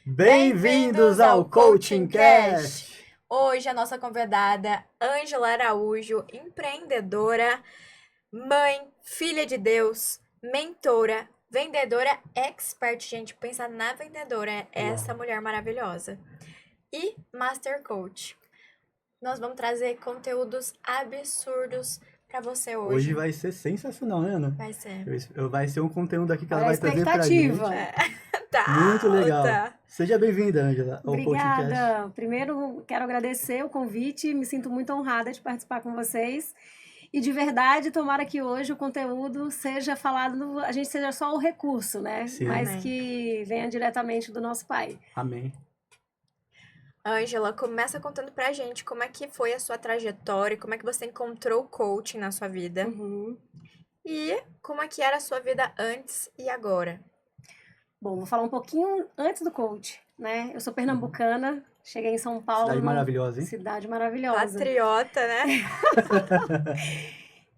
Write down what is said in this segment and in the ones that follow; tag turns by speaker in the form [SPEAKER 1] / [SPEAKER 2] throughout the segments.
[SPEAKER 1] Bem-vindos ao Coaching Cast!
[SPEAKER 2] Hoje a nossa convidada, Ângela Araújo, empreendedora, mãe, filha de Deus, mentora, vendedora expert, gente, pensa na vendedora, essa mulher maravilhosa, e Master Coach. Nós vamos trazer conteúdos absurdos pra você hoje.
[SPEAKER 1] Hoje vai ser sensacional, né, Ana?
[SPEAKER 2] Vai ser.
[SPEAKER 1] Vai ser um conteúdo aqui que ela
[SPEAKER 3] Olha a
[SPEAKER 1] vai trazer pra gente.
[SPEAKER 3] expectativa.
[SPEAKER 2] Tá
[SPEAKER 1] Muito legal.
[SPEAKER 2] alta.
[SPEAKER 1] Seja bem-vinda, Ângela, ao Coaching Cast.
[SPEAKER 3] Obrigada. Primeiro, quero agradecer o convite. Me sinto muito honrada de participar com vocês. E de verdade, tomara que hoje o conteúdo seja falado, a gente seja só o recurso, né?
[SPEAKER 1] Sim.
[SPEAKER 3] Mas
[SPEAKER 2] Amém.
[SPEAKER 3] que venha diretamente do nosso Pai.
[SPEAKER 1] Amém.
[SPEAKER 2] Ângela, começa contando pra gente como é que foi a sua trajetória, como é que você encontrou o coaching na sua vida
[SPEAKER 3] Uhum.
[SPEAKER 2] e como é que era a sua vida antes e agora.
[SPEAKER 3] Bom, vou falar um pouquinho antes do coach, né? Eu sou pernambucana, cheguei em São Paulo.
[SPEAKER 1] Cidade maravilhosa, hein?
[SPEAKER 3] Cidade maravilhosa.
[SPEAKER 2] Patriota, né?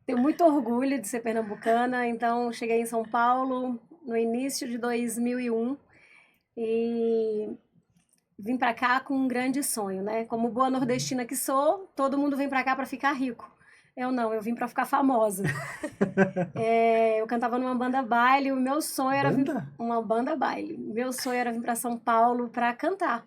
[SPEAKER 3] Tenho muito orgulho de ser pernambucana, então cheguei em São Paulo no início de 2001 e vim para cá com um grande sonho, né? Como boa nordestina que sou, todo mundo vem para cá para ficar rico. Eu não, eu vim para ficar famosa. Eu cantava numa banda baile, o meu sonho era vir
[SPEAKER 1] Banda?
[SPEAKER 3] uma banda baile. Meu sonho era vir para São Paulo para cantar.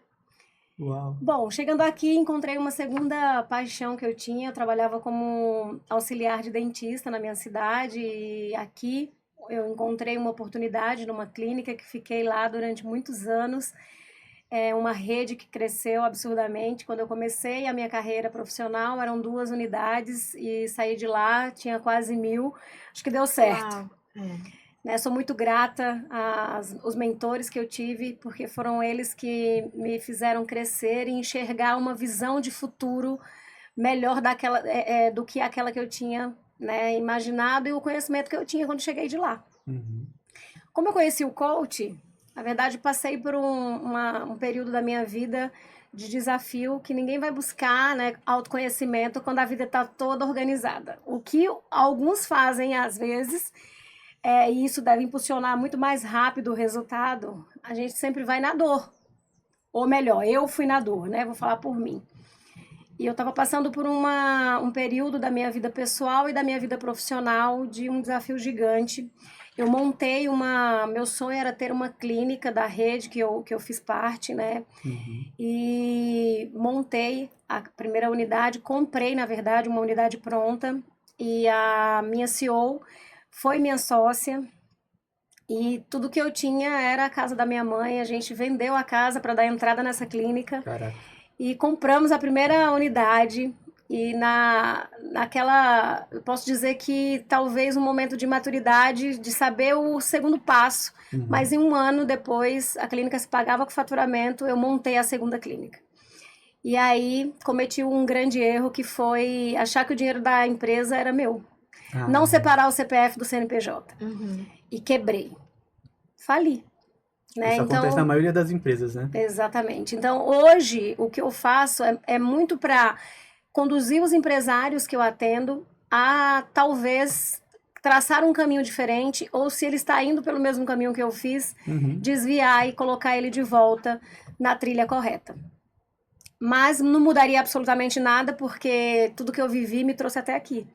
[SPEAKER 1] Uau.
[SPEAKER 3] Bom, chegando aqui, encontrei uma segunda paixão que eu tinha. Eu trabalhava como auxiliar de dentista na minha cidade e aqui eu encontrei uma oportunidade numa clínica que fiquei lá durante muitos anos. É uma rede que cresceu absurdamente. Quando eu comecei a minha carreira profissional, eram 2 unidades e saí de lá, tinha quase 1.000. Acho que deu certo.
[SPEAKER 2] Uau.
[SPEAKER 3] Né, sou muito grata aos mentores que eu tive, porque foram eles que me fizeram crescer e enxergar uma visão de futuro melhor do que aquela que eu tinha, né, imaginado e o conhecimento que eu tinha quando cheguei de lá.
[SPEAKER 1] Uhum.
[SPEAKER 3] Como eu conheci o coach, na verdade passei por um período da minha vida de desafio que ninguém vai buscar, né, autoconhecimento quando a vida está toda organizada. O que alguns fazem às vezes... e isso deve impulsionar muito mais rápido o resultado, a gente sempre vai na dor. Ou melhor, eu fui na dor, né? Vou falar por mim. E eu estava passando por um período da minha vida pessoal e da minha vida profissional de um desafio gigante. Eu montei meu sonho era ter uma clínica da rede que eu fiz parte, né?
[SPEAKER 1] Uhum.
[SPEAKER 3] E montei a primeira unidade, comprei, na verdade, uma unidade pronta. E a minha CEO foi minha sócia e tudo que eu tinha era a casa da minha mãe. A gente vendeu a casa para dar entrada nessa clínica.
[SPEAKER 1] Caraca.
[SPEAKER 3] E compramos a primeira unidade. E naquela, eu posso dizer que talvez um momento de maturidade, de saber o segundo passo.
[SPEAKER 1] Uhum.
[SPEAKER 3] Mas em 1 ano depois, a clínica se pagava com faturamento, eu montei a segunda clínica. E aí cometi um grande erro que foi achar que o dinheiro da empresa era meu. Não separar o CPF do CNPJ.
[SPEAKER 2] Uhum.
[SPEAKER 3] E quebrei. Fali. Né?
[SPEAKER 1] Isso acontece na maioria das empresas, né?
[SPEAKER 3] Exatamente. Então, hoje, o que eu faço é muito para conduzir os empresários que eu atendo a, talvez, traçar um caminho diferente, ou se ele está indo pelo mesmo caminho que eu fiz, desviar e colocar ele de volta na trilha correta. Mas não mudaria absolutamente nada, porque tudo que eu vivi me trouxe até aqui.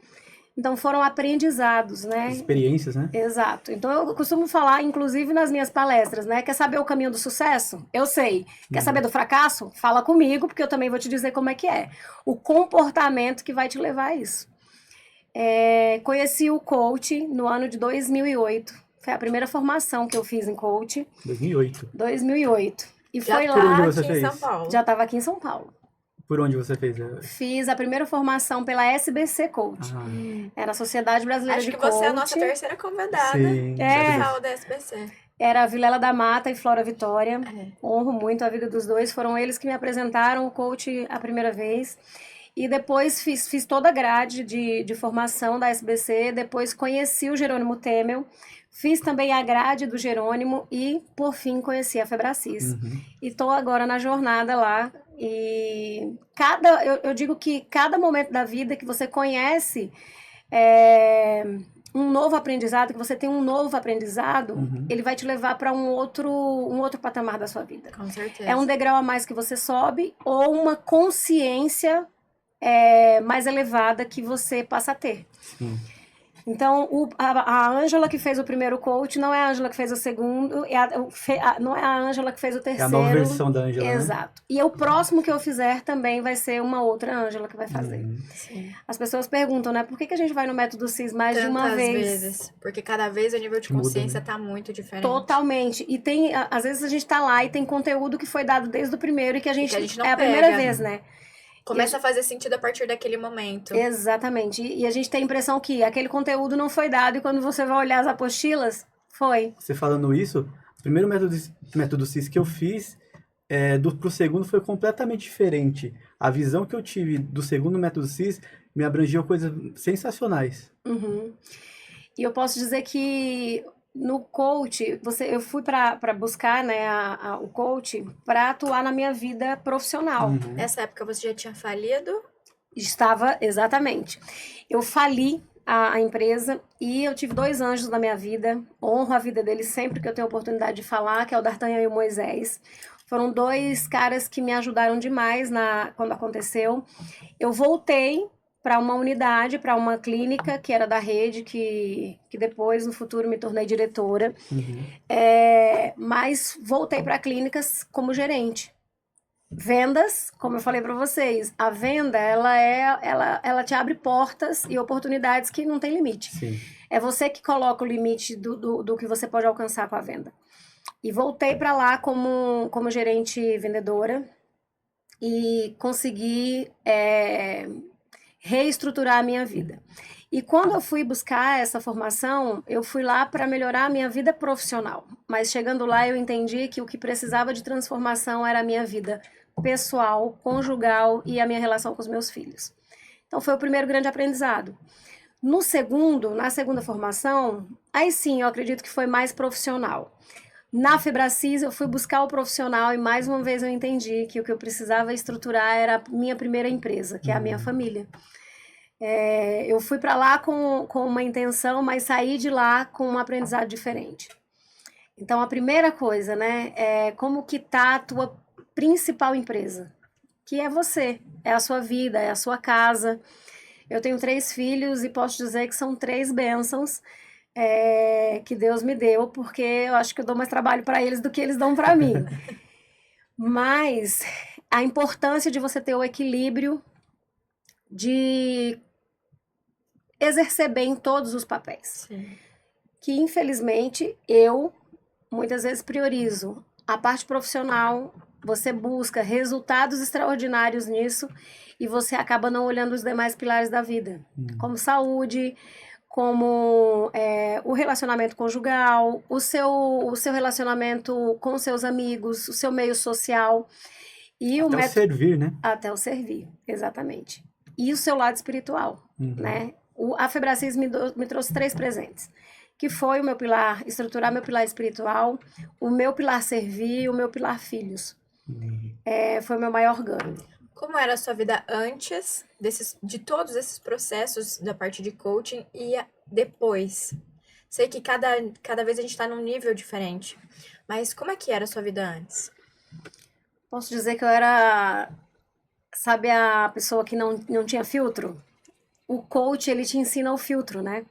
[SPEAKER 3] Então foram aprendizados, né?
[SPEAKER 1] Experiências, né?
[SPEAKER 3] Exato. Então eu costumo falar, inclusive nas minhas palestras, né? Quer saber o caminho do sucesso? Eu sei. Quer saber do fracasso? Fala comigo, porque eu também vou te dizer como é que é. O comportamento que vai te levar a isso. Conheci o coach no ano de 2008. Foi a primeira formação que eu fiz em coach.
[SPEAKER 1] 2008.
[SPEAKER 3] 2008. E
[SPEAKER 2] Já
[SPEAKER 3] foi
[SPEAKER 2] tá
[SPEAKER 1] Por onde
[SPEAKER 3] lá,
[SPEAKER 1] você
[SPEAKER 2] aqui em
[SPEAKER 1] fez?
[SPEAKER 2] São Paulo.
[SPEAKER 3] já estava aqui em São Paulo.
[SPEAKER 1] Por onde você fez?
[SPEAKER 3] Fiz a primeira formação pela SBC Coach. Era a Sociedade Brasileira
[SPEAKER 2] Acho
[SPEAKER 3] de
[SPEAKER 2] que
[SPEAKER 3] Coach.
[SPEAKER 2] você é a nossa terceira convidada
[SPEAKER 1] Sim.
[SPEAKER 2] oficial da SBC.
[SPEAKER 3] Era a Vilela da Mata e Flora Vitória. Honro muito a vida dos dois. Foram eles que me apresentaram o coach a primeira vez. E depois fiz toda a grade de formação da SBC. Depois conheci o Jerônimo Temel. Fiz também a grade do Jerônimo e, por fim, conheci a Febracis. E estou agora na jornada lá. E eu digo que cada momento da vida que você conhece um novo aprendizado, que você tem um novo aprendizado, ele vai te levar para um outro patamar da sua vida.
[SPEAKER 2] Com certeza.
[SPEAKER 3] É um degrau a mais que você sobe ou uma consciência mais elevada que você passa a ter.
[SPEAKER 1] Sim.
[SPEAKER 3] Então, a Ângela que fez o primeiro coach não é a Ângela que fez o segundo, não é a Ângela que fez o
[SPEAKER 1] É
[SPEAKER 3] terceiro.
[SPEAKER 1] a nova versão da Ângela, né?
[SPEAKER 3] Exato. E o próximo que eu fizer também vai ser uma outra Ângela que vai fazer.
[SPEAKER 2] Sim.
[SPEAKER 3] As pessoas perguntam, né? Por que a gente vai no método CIS mais de uma
[SPEAKER 2] Tantas
[SPEAKER 3] vez?
[SPEAKER 2] vezes. Porque cada vez o nível de
[SPEAKER 1] Muda,
[SPEAKER 2] consciência
[SPEAKER 1] né?
[SPEAKER 2] tá muito diferente.
[SPEAKER 3] Totalmente. E às vezes a gente tá lá e tem conteúdo que foi dado desde o primeiro e que a gente
[SPEAKER 2] não
[SPEAKER 3] é a primeira
[SPEAKER 2] pega.
[SPEAKER 3] vez, né?
[SPEAKER 2] Começa a fazer sentido a partir daquele momento.
[SPEAKER 3] Exatamente. E a gente tem a impressão que aquele conteúdo não foi dado e quando você vai olhar as apostilas, foi.
[SPEAKER 1] Você falando isso, o primeiro método CIS que eu fiz, pro segundo foi completamente diferente. A visão que eu tive do segundo método CIS me abrangeu coisas sensacionais.
[SPEAKER 3] Uhum. E eu posso dizer que no coach, eu fui para buscar, né, o coach para atuar na minha vida profissional.
[SPEAKER 2] Nessa época você já tinha falido?
[SPEAKER 3] Estava, exatamente. Eu fali a empresa e eu tive 2 anjos na minha vida. Honro a vida deles sempre que eu tenho oportunidade de falar, que é o D'Artagnan e o Moisés. Foram 2 caras que me ajudaram demais quando aconteceu. Eu voltei para uma unidade, para uma clínica que era da rede, que depois, no futuro, me tornei diretora. Mas voltei para clínicas como gerente. Vendas, como eu falei para vocês, a venda, ela te abre portas e oportunidades que não tem limite.
[SPEAKER 1] Sim.
[SPEAKER 3] É você que coloca o limite do que você pode alcançar com a venda. E voltei para lá como gerente vendedora e consegui reestruturar a minha vida. E quando eu fui buscar essa formação, eu fui lá para melhorar a minha vida profissional. Mas chegando lá, eu entendi que o que precisava de transformação era a minha vida pessoal, conjugal e a minha relação com os meus filhos. Então foi o primeiro grande aprendizado. Na segunda formação, aí sim, eu acredito que foi mais profissional. Na Febracis, eu fui buscar o profissional e mais uma vez eu entendi que o que eu precisava estruturar era a minha primeira empresa, que é a minha família. Eu fui para lá com uma intenção, mas saí de lá com um aprendizado diferente. Então, a primeira coisa, né, é como que tá a tua principal empresa, que é você, é a sua vida, é a sua casa. Eu tenho 3 filhos e posso dizer que são 3 bênçãos que Deus me deu, porque eu acho que eu dou mais trabalho para eles do que eles dão para mim. Mas a importância de você ter o equilíbrio de exercer bem todos os papéis.
[SPEAKER 2] Sim.
[SPEAKER 3] Que, infelizmente, eu muitas vezes priorizo a parte profissional, você busca resultados extraordinários nisso e você acaba não olhando os demais pilares da vida, como saúde, como o relacionamento conjugal, o seu relacionamento com seus amigos, o seu meio social. E
[SPEAKER 1] Até o servir, né?
[SPEAKER 3] Até o servir, exatamente. E o seu lado espiritual, né? A Febracis me trouxe 3 presentes, que foi o meu pilar, estruturar meu pilar espiritual, o meu pilar servir e o meu pilar filhos. Foi o meu maior ganho.
[SPEAKER 2] Como era a sua vida antes de todos esses processos da parte de coaching e depois? Sei que cada vez a gente está num nível diferente, mas como é que era a sua vida antes?
[SPEAKER 3] Posso dizer que eu era, sabe, a pessoa que não tinha filtro? O coach, ele te ensina o filtro, né?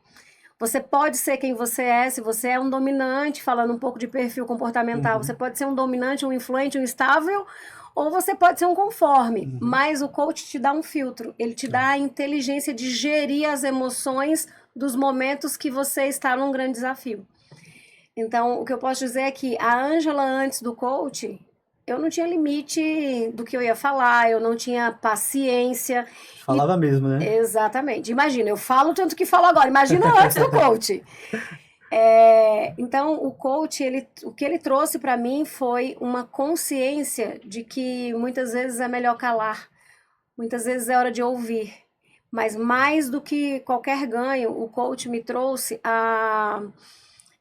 [SPEAKER 3] Você pode ser quem você é, se você é um dominante, falando um pouco de perfil comportamental, você pode ser um dominante, um influente, um estável, ou você pode ser um conforme, mas o coach te dá um filtro, ele te dá a inteligência de gerir as emoções dos momentos que você está num grande desafio. Então, o que eu posso dizer é que a Ângela, antes do coach, eu não tinha limite do que eu ia falar, eu não tinha paciência.
[SPEAKER 1] Falava mesmo, né?
[SPEAKER 3] Exatamente. Imagina, eu falo tanto que falo agora, imagina antes do coach. Então, o coach, o que ele trouxe para mim foi uma consciência de que muitas vezes é melhor calar, muitas vezes é hora de ouvir. Mas mais do que qualquer ganho, o coach me trouxe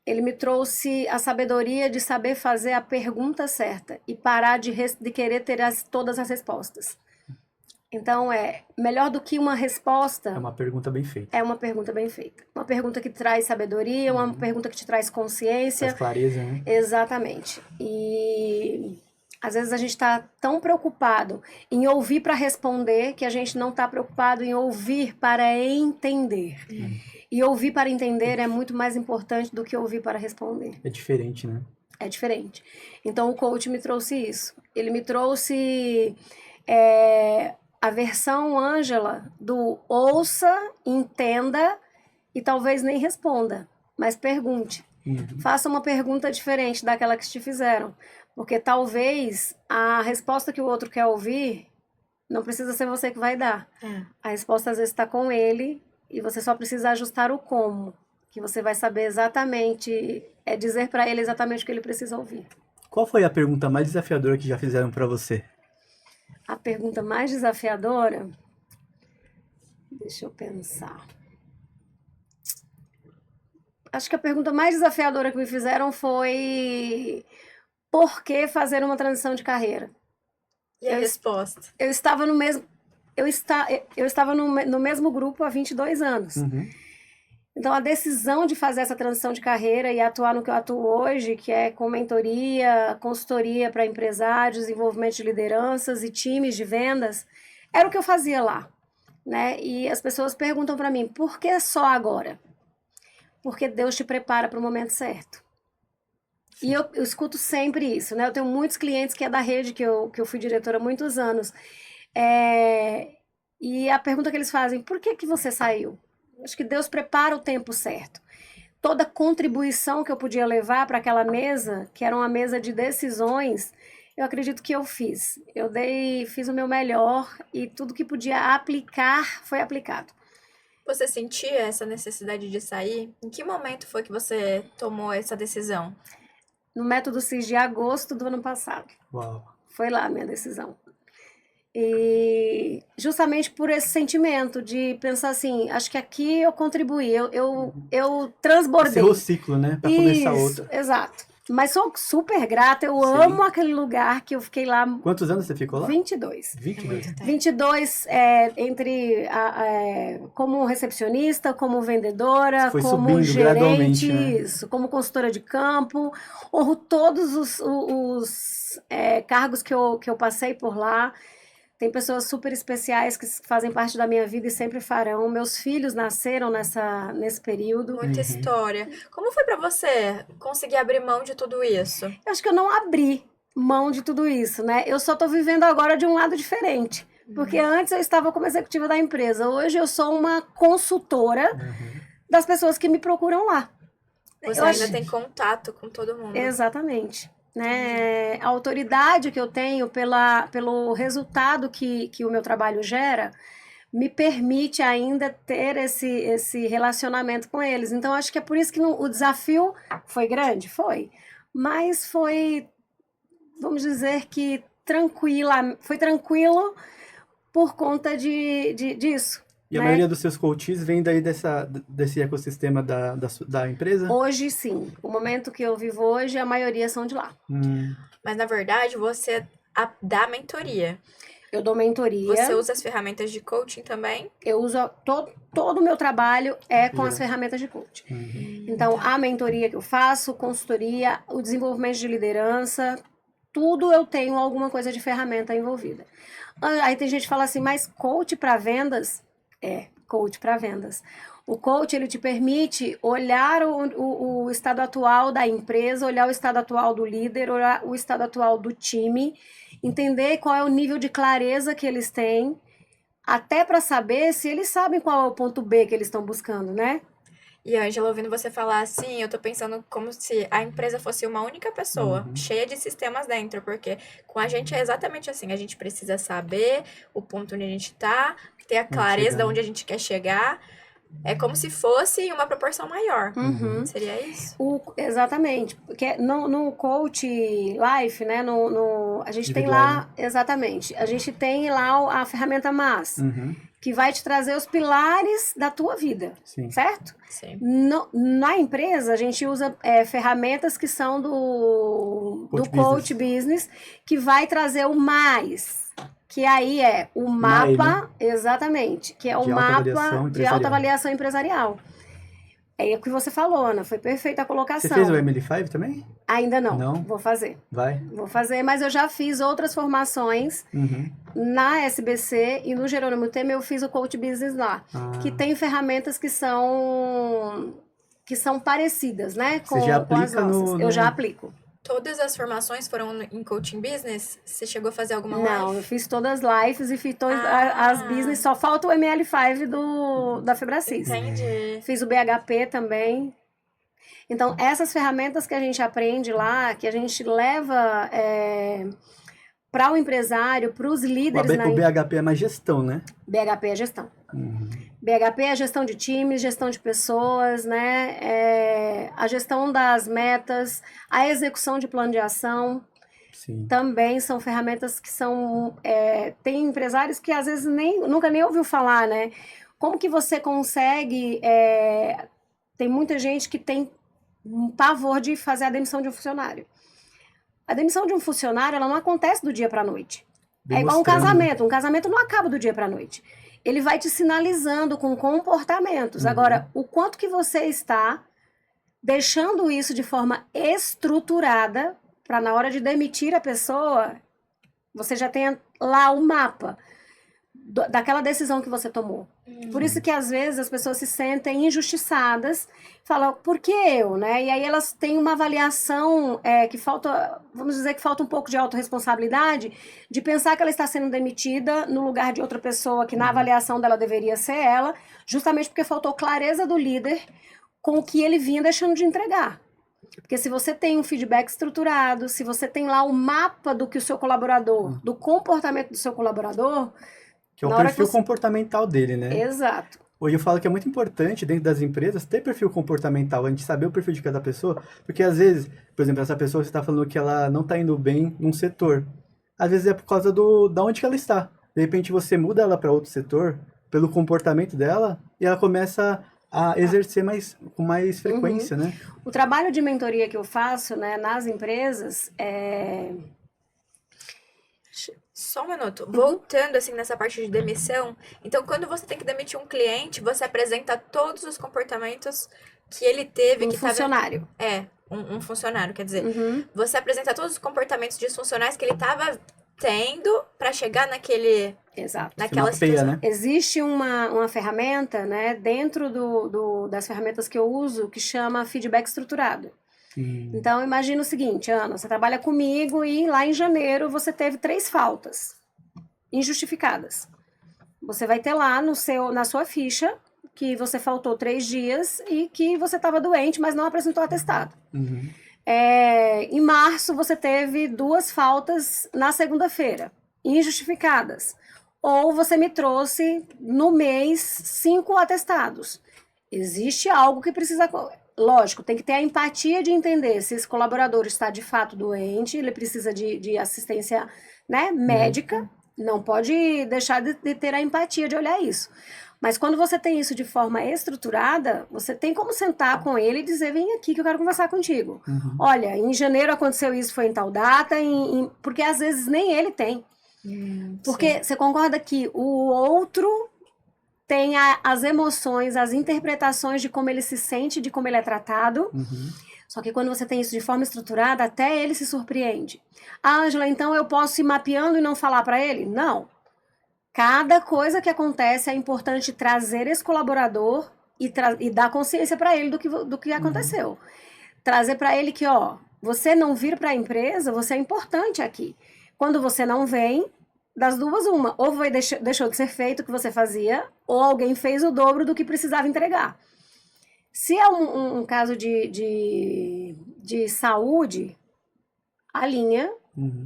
[SPEAKER 3] ele me trouxe a sabedoria de saber fazer a pergunta certa e parar de querer ter todas as respostas. Então, melhor do que uma
[SPEAKER 1] É
[SPEAKER 3] resposta,
[SPEAKER 1] uma pergunta bem feita.
[SPEAKER 3] é uma pergunta bem feita. Uma pergunta que traz sabedoria, uma pergunta que te traz consciência.
[SPEAKER 1] Traz clareza, né?
[SPEAKER 3] Exatamente. E às vezes a gente está tão preocupado em ouvir para responder que a gente não está preocupado em ouvir para entender. E ouvir para entender é muito mais importante do que ouvir para responder.
[SPEAKER 1] É diferente, né?
[SPEAKER 3] É diferente. Então o coach me trouxe isso. Ele me trouxe a versão Ângela do ouça, entenda e talvez nem responda, mas pergunte. Faça uma pergunta diferente daquela que te fizeram. Porque talvez a resposta que o outro quer ouvir não precisa ser você que vai dar. A resposta às vezes está com ele e você só precisa ajustar o como. Que você vai saber exatamente, dizer para ele exatamente o que ele precisa ouvir.
[SPEAKER 1] Qual foi a pergunta mais desafiadora que já fizeram para você?
[SPEAKER 3] A pergunta mais desafiadora? Deixa eu pensar. Acho que a pergunta mais desafiadora que me fizeram foi: por que fazer uma transição de carreira?
[SPEAKER 2] E a resposta?
[SPEAKER 3] Eu estava no mesmo, eu estava no mesmo grupo há 22 anos. Então, a decisão de fazer essa transição de carreira e atuar no que eu atuo hoje, que é com mentoria, consultoria para empresários, desenvolvimento de lideranças e times de vendas, era o que eu fazia lá, né? E as pessoas perguntam para mim: por que só agora? Porque Deus te prepara para o momento certo. E eu escuto sempre isso, né? Eu tenho muitos clientes que é da rede, que eu fui diretora há muitos anos. E a pergunta que eles fazem: por que você saiu? Acho que Deus prepara o tempo certo. Toda contribuição que eu podia levar para aquela mesa, que era uma mesa de decisões, eu acredito que eu fiz. Fiz o meu melhor e tudo que podia aplicar foi aplicado.
[SPEAKER 2] Você sentia essa necessidade de sair? Em que momento foi que você tomou essa decisão?
[SPEAKER 3] No Método CIS de agosto do ano passado.
[SPEAKER 1] Uau.
[SPEAKER 3] Foi lá a minha decisão. E justamente por esse sentimento de pensar assim, acho que aqui eu contribuí, eu transbordei.
[SPEAKER 1] Encerrou o ciclo, né? Para começar outro.
[SPEAKER 3] Exato. Mas sou super grata, eu
[SPEAKER 1] Sim.
[SPEAKER 3] amo aquele lugar que eu fiquei lá.
[SPEAKER 1] Quantos anos você ficou lá?
[SPEAKER 3] 22.
[SPEAKER 1] 22.
[SPEAKER 3] 22 entre como recepcionista, como vendedora,
[SPEAKER 1] Foi
[SPEAKER 3] como
[SPEAKER 1] subindo gradualmente,
[SPEAKER 3] gerente,
[SPEAKER 1] né?
[SPEAKER 3] isso, como consultora de campo, honro todos os cargos que eu passei por lá. Tem pessoas super especiais que fazem parte da minha vida e sempre farão. Meus filhos nasceram nesse período.
[SPEAKER 2] Muita história. Como foi para você conseguir abrir mão de tudo isso?
[SPEAKER 3] Eu acho que eu não abri mão de tudo isso, né? Eu só tô vivendo agora de um lado diferente. Porque antes eu estava como executiva da empresa. Hoje eu sou uma consultora das pessoas que me procuram lá.
[SPEAKER 2] Você ainda tem contato com todo mundo.
[SPEAKER 3] Exatamente. Né? A autoridade que eu tenho pelo resultado que o meu trabalho gera me permite ainda ter esse relacionamento com eles. Então, acho que é por isso que o desafio foi grande, foi. Mas foi, vamos dizer que foi tranquilo por conta disso.
[SPEAKER 1] E a maioria dos seus coaches vem daí desse ecossistema da empresa?
[SPEAKER 3] Hoje, sim. O momento que eu vivo hoje, a maioria são de lá.
[SPEAKER 2] Mas, na verdade, você dá mentoria.
[SPEAKER 3] Eu dou mentoria.
[SPEAKER 2] Você usa as ferramentas de coaching também?
[SPEAKER 3] Eu uso todo o meu trabalho com as ferramentas de coaching. Então, a mentoria que eu faço, consultoria, o desenvolvimento de liderança, tudo eu tenho alguma coisa de ferramenta envolvida. Aí tem gente que fala assim, mas coach para vendas? Coach para vendas. O coach, ele te permite olhar o estado atual da empresa, olhar o estado atual do líder, olhar o estado atual do time, entender qual é o nível de clareza que eles têm, até para saber se eles sabem qual é o ponto B que eles estão buscando, né?
[SPEAKER 2] E, Ângela, ouvindo você falar assim, eu tô pensando como se a empresa fosse uma única pessoa, cheia de sistemas dentro, porque com a gente é exatamente assim, a gente precisa saber o ponto onde a gente tá, ter a clareza de onde a gente quer chegar. É como se fosse uma proporção maior. Seria isso?
[SPEAKER 3] Exatamente. Porque no Coach Life, né? A gente tem
[SPEAKER 1] Individual,
[SPEAKER 3] lá, exatamente. A gente tem lá a ferramenta MAS, que vai te trazer os pilares da tua vida,
[SPEAKER 1] Sim.
[SPEAKER 3] certo?
[SPEAKER 2] Sim.
[SPEAKER 3] Na empresa, a gente usa ferramentas que são do
[SPEAKER 1] Coach
[SPEAKER 3] Coach Business, que vai trazer o mais, que aí é o mapa, exatamente, que é o
[SPEAKER 1] De
[SPEAKER 3] mapa de
[SPEAKER 1] autoavaliação
[SPEAKER 3] autoavaliação empresarial. É o que você falou, Ana, foi perfeita a colocação.
[SPEAKER 1] Você fez o ML5 também?
[SPEAKER 3] Ainda não,
[SPEAKER 1] Não?
[SPEAKER 3] vou fazer.
[SPEAKER 1] Vai.
[SPEAKER 3] Vou fazer, mas eu já fiz outras formações
[SPEAKER 1] Uhum.
[SPEAKER 3] na SBC e no Jerônimo Temer eu fiz o Coach Business lá, que tem ferramentas que são parecidas, né, com,
[SPEAKER 1] Você já
[SPEAKER 3] com as
[SPEAKER 1] aplica
[SPEAKER 3] nossas. Eu já aplico.
[SPEAKER 2] Todas as formações foram em coaching business? Você chegou a fazer alguma
[SPEAKER 3] Não,
[SPEAKER 2] live?
[SPEAKER 3] eu fiz todas as lives e fiz todas
[SPEAKER 2] Ah.
[SPEAKER 3] as business, só falta o ML5 da Febracis.
[SPEAKER 2] Entendi.
[SPEAKER 3] Fiz o BHP também. Então, essas ferramentas que a gente aprende lá, que a gente leva para o empresário, para os líderes
[SPEAKER 1] O BHP é mais gestão, né?
[SPEAKER 3] BHP é gestão.
[SPEAKER 1] Uhum.
[SPEAKER 3] BHP é gestão de times, gestão de pessoas, né? A gestão das metas, a execução de plano de ação.
[SPEAKER 1] Sim.
[SPEAKER 3] Também são ferramentas que são... tem empresários que às vezes nunca nem ouviu falar, né? Como que você consegue... tem muita gente que tem um pavor de fazer a demissão de um funcionário. A demissão de um funcionário, ela não acontece do dia para a noite. É igual um casamento. Um casamento não acaba do dia para a noite. Ele vai te sinalizando com comportamentos. Agora, o quanto que você está deixando isso de forma estruturada para na hora de demitir a pessoa, você já tenha lá o mapa daquela decisão que você tomou. Por isso que às vezes as pessoas se sentem injustiçadas, falam, por que eu, né? E aí elas têm uma avaliação que falta, vamos dizer que falta um pouco de autorresponsabilidade, de pensar que ela está sendo demitida no lugar de outra pessoa que na avaliação dela deveria ser ela, justamente porque faltou clareza do líder com o que ele vinha deixando de entregar. Porque se você tem um feedback estruturado, se você tem lá o mapa do que o seu colaborador, do comportamento do seu colaborador...
[SPEAKER 1] Que é o perfil comportamental dele, né?
[SPEAKER 3] Exato.
[SPEAKER 1] Hoje eu falo que é muito importante, dentro das empresas, ter perfil comportamental, a gente saber o perfil de cada pessoa, porque às vezes, por exemplo, essa pessoa que você está falando que ela não está indo bem num setor, às vezes é por causa da onde que ela está. De repente você muda ela para outro setor, pelo comportamento dela, e ela começa a exercer com mais frequência, né?
[SPEAKER 3] O trabalho de mentoria que eu faço, né, nas empresas
[SPEAKER 2] Só um minuto. Voltando, assim, nessa parte de demissão. Então, quando você tem que demitir um cliente, você apresenta todos os comportamentos que ele teve.
[SPEAKER 3] Um funcionário.
[SPEAKER 2] Um funcionário, quer dizer. Você apresenta todos os comportamentos disfuncionais que ele estava tendo para chegar naquele...
[SPEAKER 3] Exato.
[SPEAKER 2] Naquela situação.
[SPEAKER 1] Né?
[SPEAKER 3] Existe uma ferramenta, né, dentro das ferramentas que eu uso, que chama feedback estruturado. Então, imagina o seguinte, Ana, você trabalha comigo e lá em janeiro você teve 3 faltas injustificadas. Você vai ter lá na sua ficha que você faltou 3 dias e que você estava doente, mas não apresentou atestado. Em março, você teve 2 faltas na segunda-feira, injustificadas. Ou você me trouxe no mês 5 atestados. Existe algo que precisa... Lógico, tem que ter a empatia de entender se esse colaborador está de fato doente, ele precisa de assistência, né, médica, não pode deixar de ter a empatia de olhar isso. Mas quando você tem isso de forma estruturada, você tem como sentar com ele e dizer, vem aqui que eu quero conversar contigo. Olha, em janeiro aconteceu isso, foi em tal data, porque às vezes nem ele tem. Porque você concorda que o outro... tem as emoções, as interpretações de como ele se sente, de como ele é tratado. Só que quando você tem isso de forma estruturada, até ele se surpreende. Ângela, então eu posso ir mapeando e não falar para ele? Não. Cada coisa que acontece é importante trazer esse colaborador e dar consciência para ele do que aconteceu. Trazer para ele que, você não vir para a empresa, você é importante aqui. Quando você não vem... Das duas, uma. Ou deixou de ser feito o que você fazia, ou alguém fez o dobro do que precisava entregar. Se é um caso de saúde, alinha,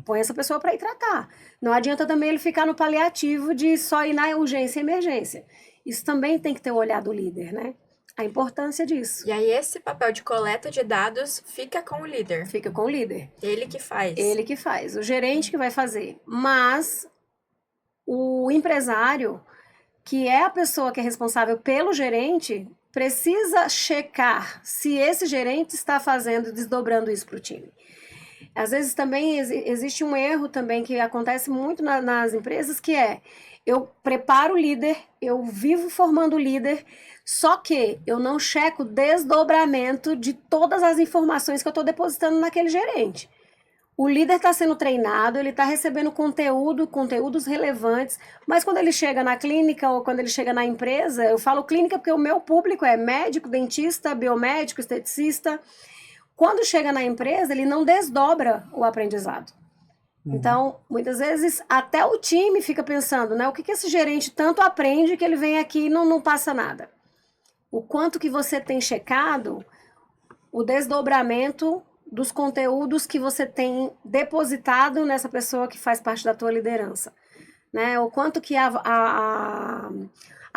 [SPEAKER 3] põe essa pessoa para ir tratar. Não adianta também ele ficar no paliativo de só ir na urgência e emergência. Isso também tem que ter o olhar do líder, né? A importância disso.
[SPEAKER 2] E aí esse papel de coleta de dados fica com o líder.
[SPEAKER 3] Fica com o líder.
[SPEAKER 2] Ele que faz.
[SPEAKER 3] Ele que faz. O gerente que vai fazer. Mas... o empresário que é a pessoa que é responsável pelo gerente, precisa checar se esse gerente está fazendo, desdobrando isso para o time. Às vezes também existe um erro também que acontece muito nas empresas, que é, eu preparo o líder, eu vivo formando o líder, só que eu não checo o desdobramento de todas as informações que eu estou depositando naquele gerente. O líder está sendo treinado, ele está recebendo conteúdos relevantes, mas quando ele chega na clínica ou quando ele chega na empresa, eu falo clínica porque o meu público é médico, dentista, biomédico, esteticista. Quando chega na empresa, ele não desdobra o aprendizado. Então, muitas vezes, até o time fica pensando, né? O que esse gerente tanto aprende que ele vem aqui e não passa nada? O quanto que você tem checado o desdobramento dos conteúdos que você tem depositado nessa pessoa que faz parte da tua liderança, né? O quanto que a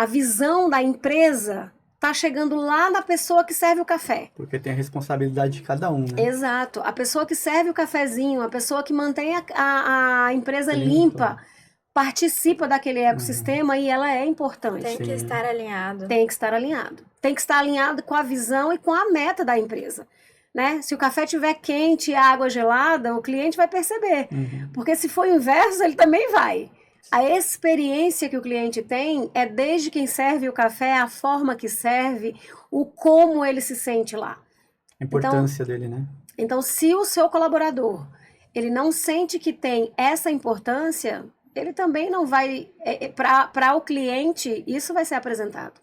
[SPEAKER 3] visão da empresa tá chegando lá na pessoa que serve o café.
[SPEAKER 1] Porque tem a responsabilidade de cada um, né?
[SPEAKER 3] Exato. A pessoa que serve o cafezinho, a pessoa que mantém a empresa limpa, participa daquele ecossistema e ela é importante.
[SPEAKER 2] Tem que estar alinhado.
[SPEAKER 3] Tem que estar alinhado. Tem que estar alinhado com a visão e com a meta da empresa. Né? Se o café estiver quente e a água gelada, o cliente vai perceber. Porque se for o inverso, ele também vai. A experiência que o cliente tem é desde quem serve o café, a forma que serve, o como ele se sente lá.
[SPEAKER 1] A importância dele, né?
[SPEAKER 3] Então, se o seu colaborador, ele não sente que tem essa importância, ele também não vai... Para o cliente, isso vai ser apresentado.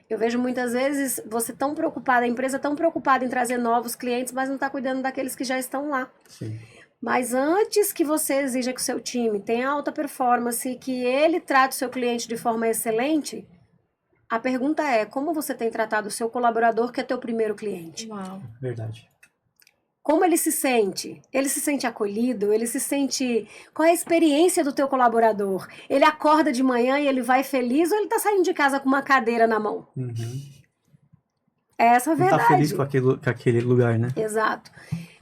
[SPEAKER 3] Eu vejo muitas vezes você tão preocupada, a empresa tão preocupada em trazer novos clientes, mas não está cuidando daqueles que já estão lá.
[SPEAKER 1] Sim.
[SPEAKER 3] Mas antes que você exija que o seu time tenha alta performance e que ele trate o seu cliente de forma excelente, a pergunta é, como você tem tratado o seu colaborador, que é teu primeiro cliente?
[SPEAKER 2] Uau.
[SPEAKER 1] Verdade.
[SPEAKER 3] Como ele se sente? Ele se sente acolhido? Ele se sente... Qual é a experiência do teu colaborador? Ele acorda de manhã e ele vai feliz ou ele tá saindo de casa com uma cadeira na mão? É essa a
[SPEAKER 1] Não
[SPEAKER 3] verdade.
[SPEAKER 1] tá feliz com aquele lugar, né?
[SPEAKER 3] Exato.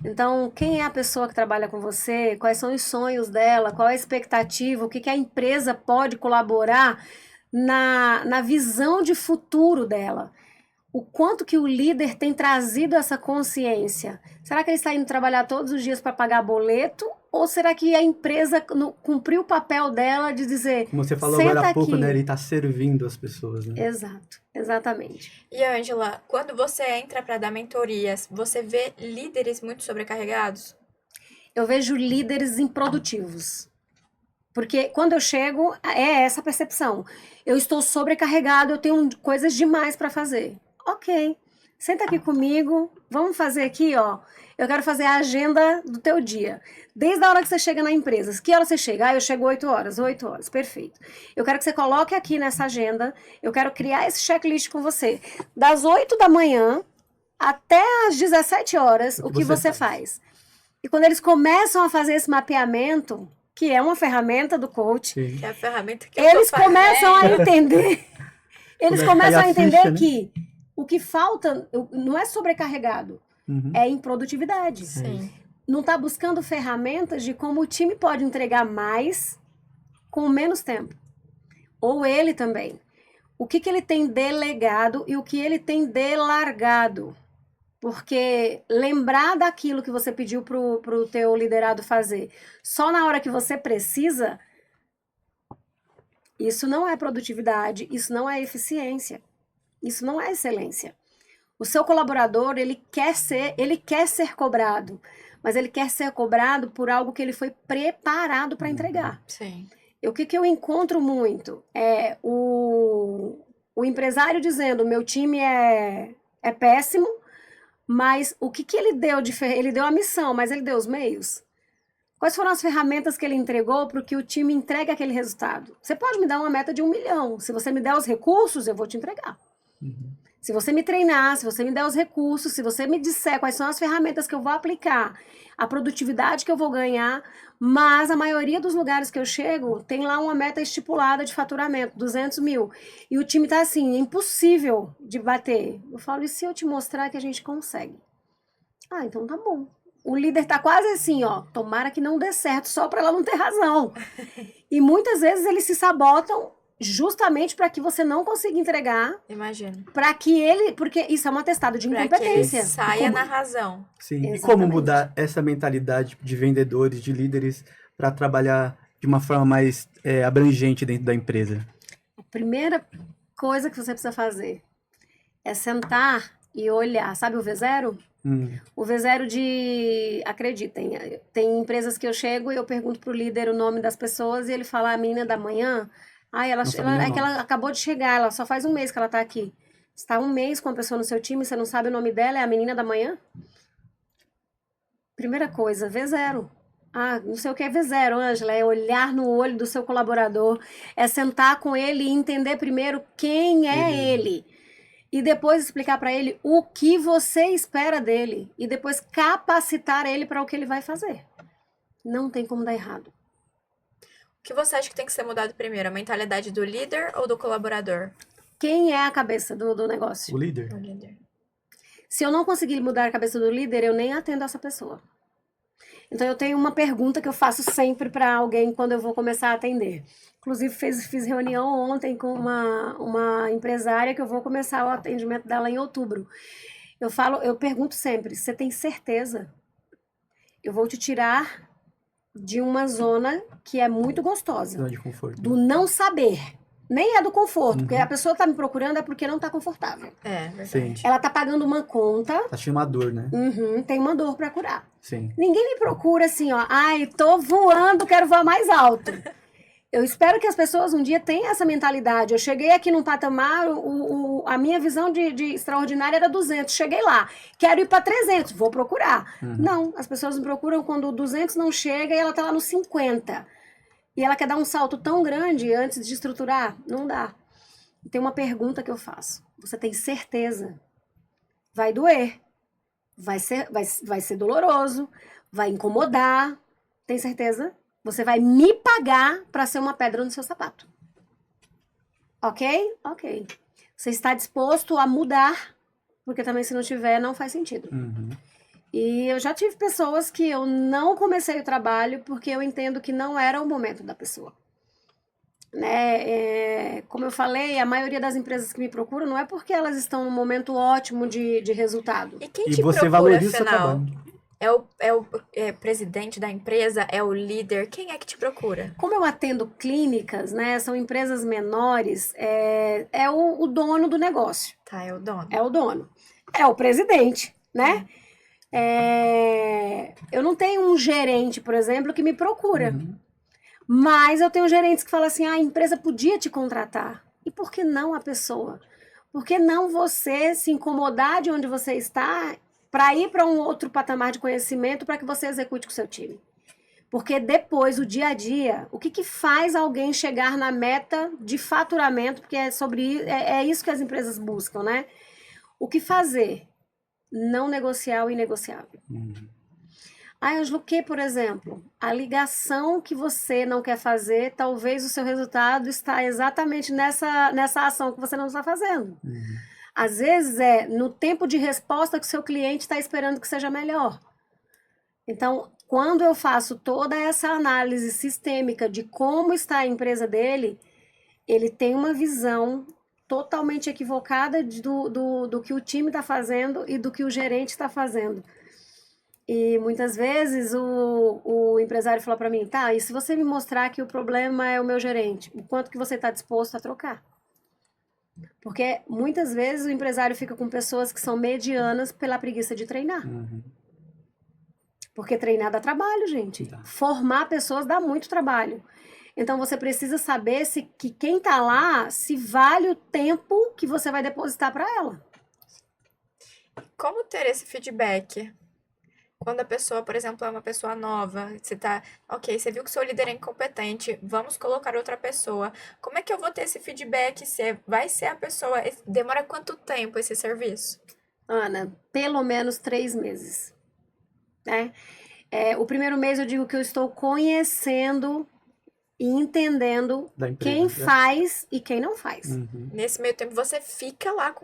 [SPEAKER 3] Então, quem é a pessoa que trabalha com você? Quais são os sonhos dela? Qual é a expectativa? O que a empresa pode colaborar na visão de futuro dela? O quanto que o líder tem trazido essa consciência? Será que ele está indo trabalhar todos os dias para pagar boleto? Ou será que a empresa cumpriu o papel dela de dizer...
[SPEAKER 1] Como você falou
[SPEAKER 3] senta
[SPEAKER 1] agora há pouco,
[SPEAKER 3] aqui.
[SPEAKER 1] né? Ele tá servindo as pessoas, né?
[SPEAKER 3] Exato, exatamente.
[SPEAKER 2] E, Ângela, quando você entra para dar mentorias, você vê líderes muito sobrecarregados?
[SPEAKER 3] Eu vejo líderes improdutivos. Porque quando eu chego, é essa a percepção. Eu estou sobrecarregado, eu tenho coisas demais para fazer. Ok, senta aqui comigo, vamos fazer aqui, ó. Eu quero fazer a agenda do teu dia. Desde a hora que você chega na empresa. Que hora você chega? Eu chego 8 horas, perfeito. Eu quero que você coloque aqui nessa agenda, eu quero criar esse checklist com você. Das 8 da manhã até as 17 horas, o que você faz? E quando eles começam a fazer esse mapeamento, que é uma ferramenta do coach,
[SPEAKER 1] Sim.
[SPEAKER 2] Que é a ferramenta que
[SPEAKER 3] eles
[SPEAKER 2] eu tô
[SPEAKER 3] começam a
[SPEAKER 2] fazendo.
[SPEAKER 3] entender. Eles
[SPEAKER 1] Começa a
[SPEAKER 3] começam a
[SPEAKER 1] cair a
[SPEAKER 3] entender
[SPEAKER 1] ficha, né?
[SPEAKER 3] que o que falta não é sobrecarregado, é improdutividade.
[SPEAKER 2] Sim.
[SPEAKER 3] Não está buscando ferramentas de como o time pode entregar mais com menos tempo. Ou ele também. O que ele tem delegado e o que ele tem delargado. Porque lembrar daquilo que você pediu pro teu liderado fazer só na hora que você precisa, isso não é produtividade, isso não é eficiência, isso não é excelência. O seu colaborador, ele quer ser cobrado, mas ele quer ser cobrado por algo que ele foi preparado para entregar.
[SPEAKER 2] Sim.
[SPEAKER 3] O que eu encontro muito é o empresário dizendo, meu time é péssimo, mas o que ele deu ele deu a missão, mas ele deu os meios. Quais foram as ferramentas que ele entregou para que o time entregue aquele resultado? Você pode me dar uma meta de 1 milhão. Se você me der os recursos, eu vou te entregar. Se você me treinar, se você me der os recursos, se você me disser quais são as ferramentas que eu vou aplicar, a produtividade que eu vou ganhar, mas a maioria dos lugares que eu chego tem lá uma meta estipulada de faturamento, 200 mil. E o time tá assim, é impossível de bater. Eu falo, e se eu te mostrar que a gente consegue? Ah, então tá bom. O líder tá quase assim, ó, tomara que não dê certo, só para ela não ter razão. E muitas vezes eles se sabotam justamente para que você não consiga entregar,
[SPEAKER 2] Imagino.
[SPEAKER 3] para que ele, porque isso é um atestado de
[SPEAKER 2] Pra que ele
[SPEAKER 3] incompetência.
[SPEAKER 2] saia
[SPEAKER 3] Como-
[SPEAKER 2] na razão.
[SPEAKER 1] Sim. E como
[SPEAKER 3] Exatamente.
[SPEAKER 1] mudar essa mentalidade de vendedores, de líderes, para trabalhar de uma forma mais abrangente dentro da empresa?
[SPEAKER 3] A primeira coisa que você precisa fazer é sentar e olhar. Sabe o V0? O V0 de... Acreditem, tem empresas que eu chego e eu pergunto pro líder o nome das pessoas e ele fala a menina da manhã. Ai,
[SPEAKER 1] Não sabe nem o
[SPEAKER 3] é que
[SPEAKER 1] nome.
[SPEAKER 3] ela acabou de chegar, ela só faz um mês que ela tá aqui. Você tá um mês com a pessoa no seu time, você não sabe o nome dela, é a menina da manhã? Primeira coisa, V0. Ah, não sei o que é V0, Ângela, é olhar no olho do seu colaborador, é sentar com ele e entender primeiro quem é ele. E depois explicar para ele o que você espera dele. E depois capacitar ele para o que ele vai fazer. Não tem como dar errado.
[SPEAKER 2] O que você acha que tem que ser mudado primeiro? A mentalidade do líder ou do colaborador?
[SPEAKER 3] Quem é a cabeça do negócio?
[SPEAKER 1] O líder?
[SPEAKER 2] O líder.
[SPEAKER 3] Se eu não conseguir mudar a cabeça do líder, eu nem atendo essa pessoa. Então eu tenho uma pergunta que eu faço sempre para alguém quando eu vou começar a atender. Inclusive fiz reunião ontem com uma empresária que eu vou começar o atendimento dela em outubro. Eu pergunto sempre, você tem certeza? Eu vou te tirar de uma zona que é muito gostosa,
[SPEAKER 1] Zona de conforto.
[SPEAKER 3] do não saber. Nem é do conforto, porque a pessoa tá me procurando é porque não tá confortável.
[SPEAKER 2] É, verdade.
[SPEAKER 1] Sim.
[SPEAKER 3] Ela tá pagando uma conta,
[SPEAKER 1] Tá sentindo uma dor, né?
[SPEAKER 3] tem uma dor para curar.
[SPEAKER 1] Sim.
[SPEAKER 3] Ninguém me procura assim, ó, ai, tô voando, quero voar mais alto. Eu espero que as pessoas um dia tenham essa mentalidade. Eu cheguei aqui num patamar, a minha visão de extraordinária era 200. Cheguei lá, quero ir para 300, vou procurar. Não, as pessoas me procuram quando o 200 não chega e ela tá lá no 50. E ela quer dar um salto tão grande antes de estruturar? Não dá. Tem uma pergunta que eu faço. Você tem certeza? Vai doer. Vai ser doloroso. Vai incomodar. Tem certeza? Você vai me pagar para ser uma pedra no seu sapato. Ok? Ok. Você está disposto a mudar? Porque também se não tiver, não faz sentido. E eu já tive pessoas que eu não comecei o trabalho porque eu entendo que não era o momento da pessoa. Né? Como eu falei, a maioria das empresas que me procuram não é porque elas estão num momento ótimo de resultado.
[SPEAKER 2] E quem
[SPEAKER 1] E
[SPEAKER 2] te
[SPEAKER 1] você
[SPEAKER 2] procura,
[SPEAKER 1] valoriza o seu
[SPEAKER 2] afinal?
[SPEAKER 1] trabalho.
[SPEAKER 2] É o presidente da empresa? É o líder? Quem é que te procura?
[SPEAKER 3] Como eu atendo clínicas, né, são empresas menores, é o dono do negócio.
[SPEAKER 2] Tá, é o dono.
[SPEAKER 3] É o dono. É o presidente, né? Eu não tenho um gerente, por exemplo, que me procura. Mas eu tenho gerentes que falam assim, a empresa podia te contratar. E por que não a pessoa? Por que não você se incomodar de onde você está para ir para um outro patamar de conhecimento para que você execute com o seu time? Porque depois, o dia a dia, o que faz alguém chegar na meta de faturamento, porque é isso que as empresas buscam, né? O que fazer? Não negociar o inegociável. Ângelo, o que, por exemplo? A ligação que você não quer fazer, talvez o seu resultado está exatamente nessa ação que você não está fazendo. Às vezes é no tempo de resposta que o seu cliente está esperando que seja melhor. Então, quando eu faço toda essa análise sistêmica de como está a empresa dele, ele tem uma visão totalmente equivocada do que o time está fazendo e do que o gerente está fazendo. E muitas vezes o empresário fala para mim, tá, e se você me mostrar que o problema é o meu gerente, o quanto que você está disposto a trocar? Porque muitas vezes o empresário fica com pessoas que são medianas pela preguiça de treinar. Porque treinar dá trabalho, gente. Formar pessoas dá muito trabalho. Então você precisa saber que quem tá lá, se vale o tempo que você vai depositar para ela.
[SPEAKER 2] Como ter esse feedback? Quando a pessoa, por exemplo, é uma pessoa nova, você tá, ok, você viu que o seu líder é incompetente, vamos colocar outra pessoa. Como é que eu vou ter esse feedback? Vai ser a pessoa, demora quanto tempo esse serviço?
[SPEAKER 3] Ana, pelo menos 3 meses. Né? O primeiro mês eu digo que eu estou conhecendo e entendendo quem faz e quem não faz.
[SPEAKER 2] Nesse meio tempo você fica lá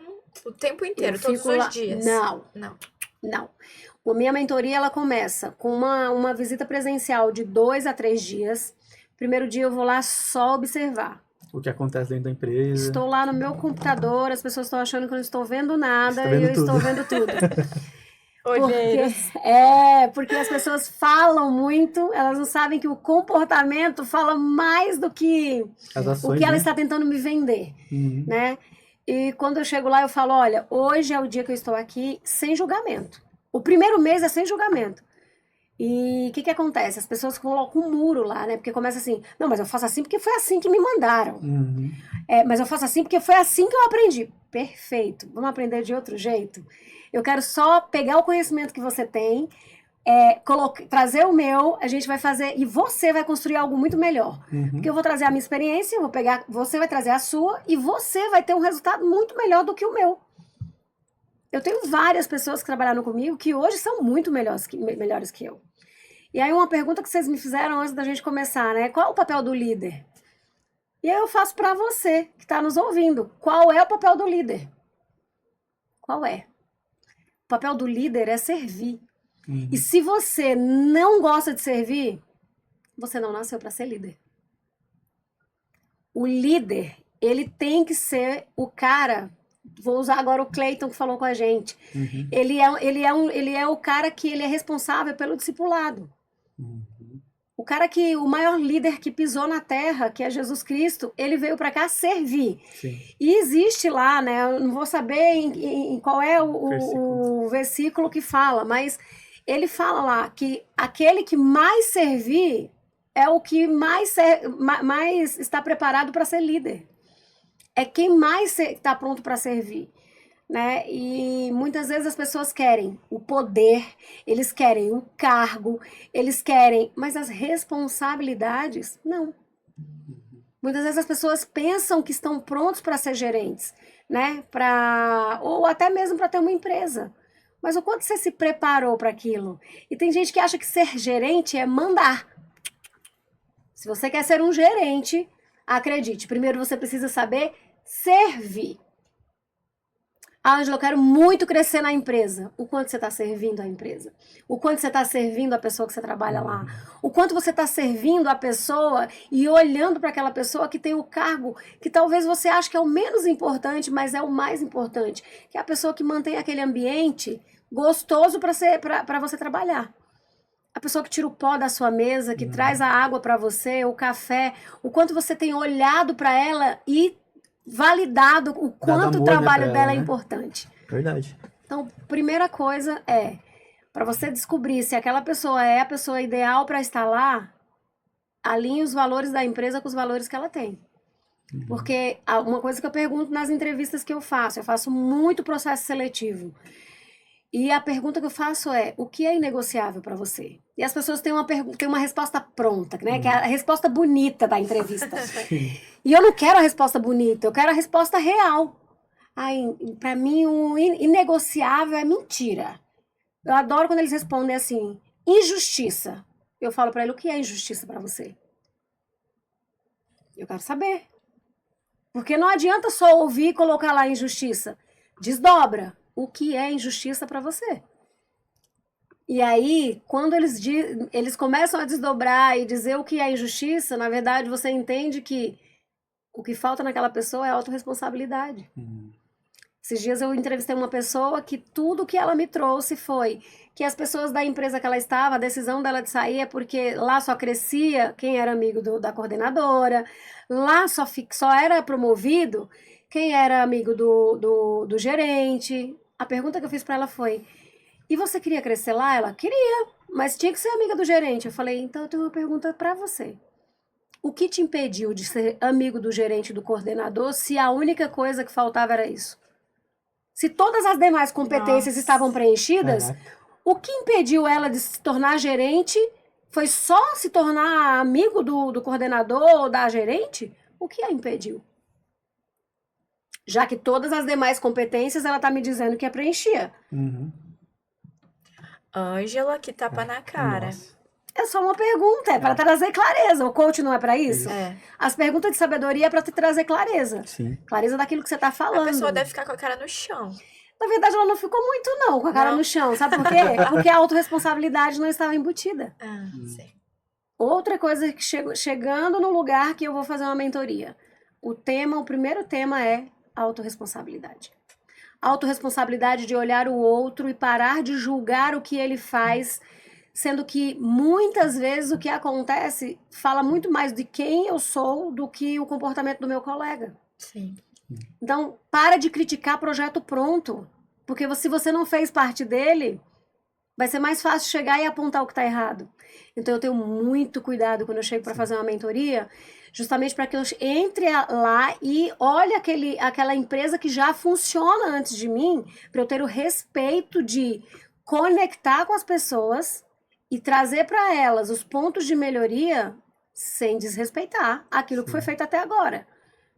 [SPEAKER 2] o tempo inteiro, todos os dias?
[SPEAKER 3] Não. A minha mentoria ela começa com uma visita presencial de 2 a 3 dias. Primeiro dia eu vou lá só observar.
[SPEAKER 1] O que acontece dentro da empresa.
[SPEAKER 3] Estou lá no meu computador, as pessoas estão achando que eu não estou vendo nada
[SPEAKER 1] Está vendo
[SPEAKER 3] e eu estou
[SPEAKER 1] tudo.
[SPEAKER 3] vendo tudo.
[SPEAKER 2] Olheiros.
[SPEAKER 3] Porque as pessoas falam muito, elas não sabem que o comportamento fala mais do que
[SPEAKER 1] As
[SPEAKER 3] o
[SPEAKER 1] ações,
[SPEAKER 3] que ela
[SPEAKER 1] né?
[SPEAKER 3] está tentando me vender,
[SPEAKER 1] Uhum.
[SPEAKER 3] né? E quando eu chego lá, eu falo, olha, hoje é o dia que eu estou aqui sem julgamento. O primeiro mês é sem julgamento. E o que acontece? As pessoas colocam um muro lá, né? Porque começa assim, não, mas eu faço assim porque foi assim que me mandaram.
[SPEAKER 1] Uhum.
[SPEAKER 3] Mas eu faço assim porque foi assim que eu aprendi. Perfeito. Vamos aprender de outro jeito? Eu quero só pegar o conhecimento que você tem, trazer o meu, a gente vai fazer e você vai construir algo muito melhor.
[SPEAKER 1] Uhum.
[SPEAKER 3] Porque eu vou trazer a minha experiência, eu vou pegar, você vai trazer a sua e você vai ter um resultado muito melhor do que o meu. Eu tenho várias pessoas que trabalharam comigo que hoje são muito melhores que eu. E aí uma pergunta que vocês me fizeram antes da gente começar, né? Qual é o papel do líder? E aí eu faço para você que está nos ouvindo. Qual é o papel do líder? Qual é? O papel do líder é servir.
[SPEAKER 1] Uhum.
[SPEAKER 3] E se você não gosta de servir, você não nasceu para ser líder. O líder, ele tem que ser o cara. Vou usar agora o Cleiton que falou com a gente.
[SPEAKER 1] Uhum.
[SPEAKER 3] Ele é o cara que ele é responsável pelo discipulado.
[SPEAKER 1] Uhum.
[SPEAKER 3] O maior líder que pisou na terra, que é Jesus Cristo, ele veio para cá servir.
[SPEAKER 1] Sim.
[SPEAKER 3] E existe lá, né? Eu não vou saber em qual é o versículo que fala, mas ele fala lá que aquele que mais servir é o que mais está preparado para ser líder. É quem mais está pronto para servir. Né? E muitas vezes as pessoas querem o poder, eles querem o cargo, eles querem, mas as responsabilidades, não. Muitas vezes as pessoas pensam que estão prontos para ser gerentes, né? Ou até mesmo para ter uma empresa. Mas o quanto você se preparou para aquilo? E tem gente que acha que ser gerente é mandar. Se você quer ser um gerente, acredite, primeiro você precisa saber servir. Ângela, eu quero muito crescer na empresa. O quanto você está servindo a empresa? O quanto você está servindo a pessoa que você trabalha lá? O quanto você está servindo a pessoa e olhando para aquela pessoa que tem o cargo que talvez você ache que é o menos importante, mas é o mais importante, que é a pessoa que mantém aquele ambiente gostoso para você trabalhar. A pessoa que tira o pó da sua mesa, que traz a água para você, o café, o quanto você tem olhado para ela e validado o quanto
[SPEAKER 1] amor,
[SPEAKER 3] o trabalho
[SPEAKER 1] né,
[SPEAKER 3] dela é
[SPEAKER 1] né?
[SPEAKER 3] importante.
[SPEAKER 1] Verdade.
[SPEAKER 3] Então, primeira coisa é, para você descobrir se aquela pessoa é a pessoa ideal para estar lá, alinhe os valores da empresa com os valores que ela tem. Porque uma coisa que eu pergunto nas entrevistas que eu faço muito processo seletivo. E a pergunta que eu faço é, o que é inegociável para você? E as pessoas têm uma resposta pronta, né? Que é a resposta bonita da entrevista. E eu não quero a resposta bonita, eu quero a resposta real. Para mim, o inegociável é mentira. Eu adoro quando eles respondem assim, injustiça. Eu falo para ele, o que é injustiça para você? Eu quero saber. Porque não adianta só ouvir e colocar lá injustiça. Desdobra. O que é injustiça para você? E aí, quando eles começam a desdobrar e dizer o que é injustiça, na verdade você entende que o que falta naquela pessoa é autorresponsabilidade. Esses dias eu entrevistei uma pessoa que tudo que ela me trouxe foi que as pessoas da empresa que ela estava, a decisão dela de sair é porque lá só crescia quem era amigo da coordenadora, lá só era promovido quem era amigo do gerente. A pergunta que eu fiz para ela foi, e você queria crescer lá? Ela, queria, mas tinha que ser amiga do gerente. Eu falei, então eu tenho uma pergunta para você. O que te impediu de ser amigo do gerente e do coordenador se a única coisa que faltava era isso? Se todas as demais competências estavam preenchidas, o que impediu ela de se tornar gerente foi só se tornar amigo do coordenador ou da gerente? O que a impediu? Já que todas as demais competências ela tá me dizendo que é preenchia.
[SPEAKER 2] Ângela, que tapa na cara.
[SPEAKER 1] Nossa.
[SPEAKER 3] É só uma pergunta, é para trazer clareza. O coach não é para isso?
[SPEAKER 2] É.
[SPEAKER 3] As perguntas de sabedoria é para te trazer clareza.
[SPEAKER 1] Sim.
[SPEAKER 3] Clareza daquilo que você tá falando.
[SPEAKER 2] A pessoa deve ficar com a cara no chão.
[SPEAKER 3] Na verdade, ela não ficou muito, não, com a cara
[SPEAKER 2] Não.
[SPEAKER 3] no chão. Sabe por quê? Porque a autorresponsabilidade não estava embutida.
[SPEAKER 2] Sei.
[SPEAKER 3] Outra coisa que chegando no lugar que eu vou fazer uma mentoria. o primeiro tema é autorresponsabilidade. Autorresponsabilidade de olhar o outro e parar de julgar o que ele faz, sendo que muitas vezes o que acontece fala muito mais de quem eu sou do que o comportamento do meu colega.
[SPEAKER 2] Sim.
[SPEAKER 3] Então, para de criticar projeto pronto, porque se você não fez parte dele, vai ser mais fácil chegar e apontar o que está errado. Então, eu tenho muito cuidado quando eu chego para fazer uma mentoria, justamente para que eu entre lá e olhe aquela empresa que já funciona antes de mim, para eu ter o respeito de conectar com as pessoas e trazer para elas os pontos de melhoria sem desrespeitar aquilo que foi feito até agora.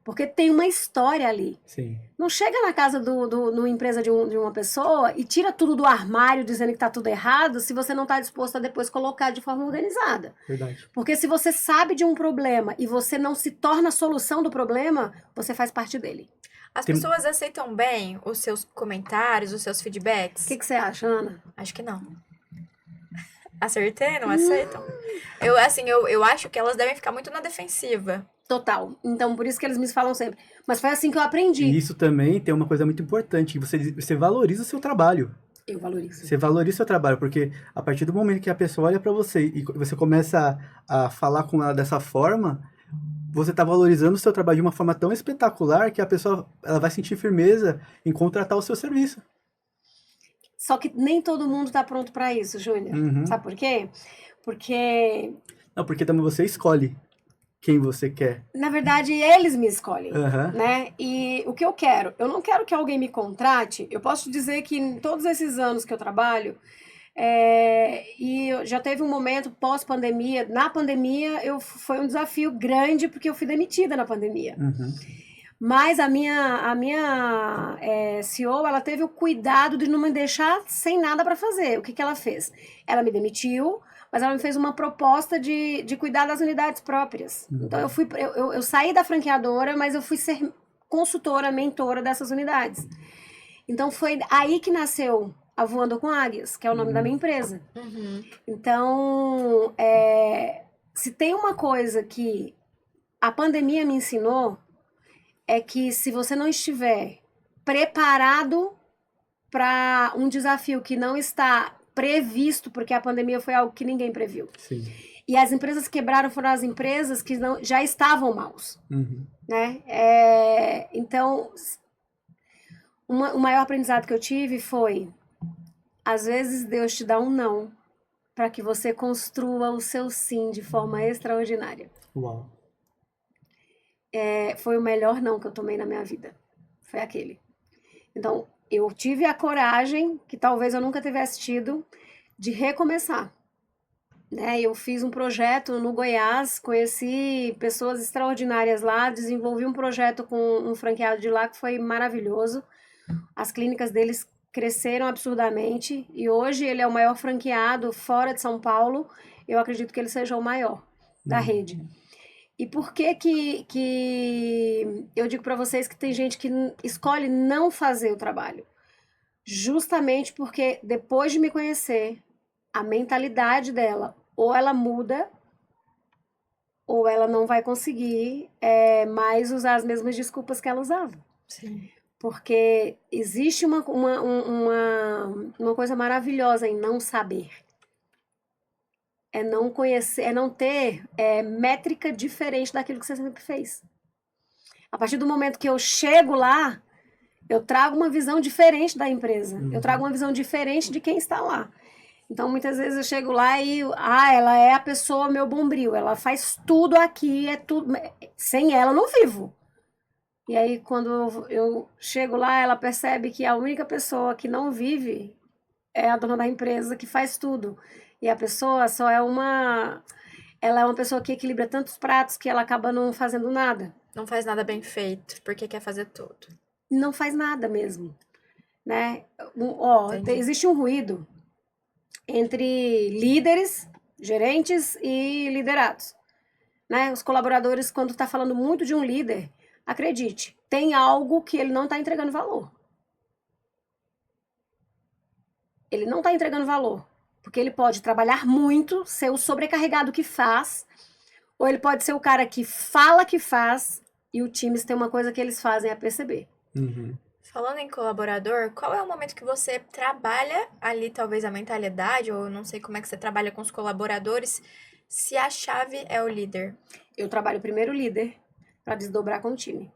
[SPEAKER 3] Porque tem uma história ali.
[SPEAKER 1] Sim.
[SPEAKER 3] Não chega na casa numa empresa de uma pessoa e tira tudo do armário dizendo que está tudo errado se você não está disposto a depois colocar de forma organizada.
[SPEAKER 1] Verdade.
[SPEAKER 3] Porque se você sabe de um problema e você não se torna a solução do problema, você faz parte dele.
[SPEAKER 2] As pessoas aceitam bem os seus comentários, os seus feedbacks?
[SPEAKER 3] O que você acha, Ana?
[SPEAKER 2] Acho que não. Acertei? Não aceitam? Eu acho que elas devem ficar muito na defensiva.
[SPEAKER 3] Total. Então, por isso que eles me falam sempre. Mas foi assim que eu aprendi.
[SPEAKER 1] E isso também tem uma coisa muito importante, você valoriza o seu trabalho.
[SPEAKER 3] Eu valorizo.
[SPEAKER 1] Você valoriza o seu trabalho, porque a partir do momento que a pessoa olha para você e você começa a falar com ela dessa forma, você está valorizando o seu trabalho de uma forma tão espetacular que a pessoa ela vai sentir firmeza em contratar o seu serviço.
[SPEAKER 3] Só que nem todo mundo está pronto para isso, Júnior.
[SPEAKER 1] Uhum.
[SPEAKER 3] Sabe por quê? Porque,
[SPEAKER 1] Não, porque também você escolhe quem você quer.
[SPEAKER 3] na verdade, eles me escolhem.
[SPEAKER 1] Aham.
[SPEAKER 3] Né? E o que eu quero? Eu não quero que alguém me contrate. Eu posso te dizer que em todos esses anos que eu trabalho, já teve um momento pós-pandemia. Na pandemia, foi um desafio grande porque eu fui demitida na pandemia.
[SPEAKER 1] Uhum.
[SPEAKER 3] Mas a minha CEO, ela teve o cuidado de não me deixar sem nada para fazer. O que ela fez? Ela me demitiu, mas ela me fez uma proposta de cuidar das unidades próprias.
[SPEAKER 1] Uhum.
[SPEAKER 3] Então, eu saí da franqueadora, mas eu fui ser consultora, mentora dessas unidades. Então, foi aí que nasceu a Voando com Águias, que é o nome da minha empresa.
[SPEAKER 2] Uhum.
[SPEAKER 3] Então, se tem uma coisa que a pandemia me ensinou, é que se você não estiver preparado para um desafio que não está previsto, porque a pandemia foi algo que ninguém previu.
[SPEAKER 1] Sim.
[SPEAKER 3] E as empresas que quebraram foram as empresas que já estavam maus.
[SPEAKER 1] Uhum.
[SPEAKER 3] Né? Então, o maior aprendizado que eu tive foi, às vezes Deus te dá um não para que você construa o seu sim de forma extraordinária.
[SPEAKER 1] Uau.
[SPEAKER 3] Foi o melhor não que eu tomei na minha vida. Foi aquele. Então, eu tive a coragem, que talvez eu nunca tivesse tido, de recomeçar. Né? Eu fiz um projeto no Goiás, conheci pessoas extraordinárias lá, desenvolvi um projeto com um franqueado de lá que foi maravilhoso. As clínicas deles cresceram absurdamente e hoje ele é o maior franqueado fora de São Paulo. Eu acredito que ele seja o maior da rede. E por que eu digo para vocês que tem gente que escolhe não fazer o trabalho? Justamente porque depois de me conhecer, a mentalidade dela, ou ela muda, ou ela não vai conseguir mais usar as mesmas desculpas que ela usava.
[SPEAKER 2] Sim.
[SPEAKER 3] Porque existe uma coisa maravilhosa em não saber. É não conhecer, é não ter métrica diferente daquilo que você sempre fez. A partir do momento que eu chego lá, eu trago uma visão diferente da empresa. Eu trago uma visão diferente de quem está lá. Então, muitas vezes eu chego lá e, ela é a pessoa, meu bombril. Ela faz tudo aqui, tudo. Sem ela, eu não vivo. E aí, quando eu chego lá, ela percebe que a única pessoa que não vive é a dona da empresa, que faz tudo. E a pessoa só ela é uma pessoa que equilibra tantos pratos que ela acaba não fazendo nada.
[SPEAKER 2] Não faz nada bem feito, porque quer fazer tudo.
[SPEAKER 3] Não faz nada mesmo, né? Existe um ruído entre líderes, gerentes e liderados, né? Os colaboradores, quando está falando muito de um líder, acredite, tem algo que ele não está entregando valor. Ele não está entregando valor. Porque ele pode trabalhar muito, ser o sobrecarregado que faz, ou ele pode ser o cara que fala que faz, E o Teams tem uma coisa que eles fazem é perceber.
[SPEAKER 1] Uhum.
[SPEAKER 2] Falando em colaborador, qual é o momento que você trabalha ali, talvez a mentalidade, ou não sei como é que você trabalha com os colaboradores, se a chave é o líder?
[SPEAKER 3] Eu trabalho primeiro líder para desdobrar com o time.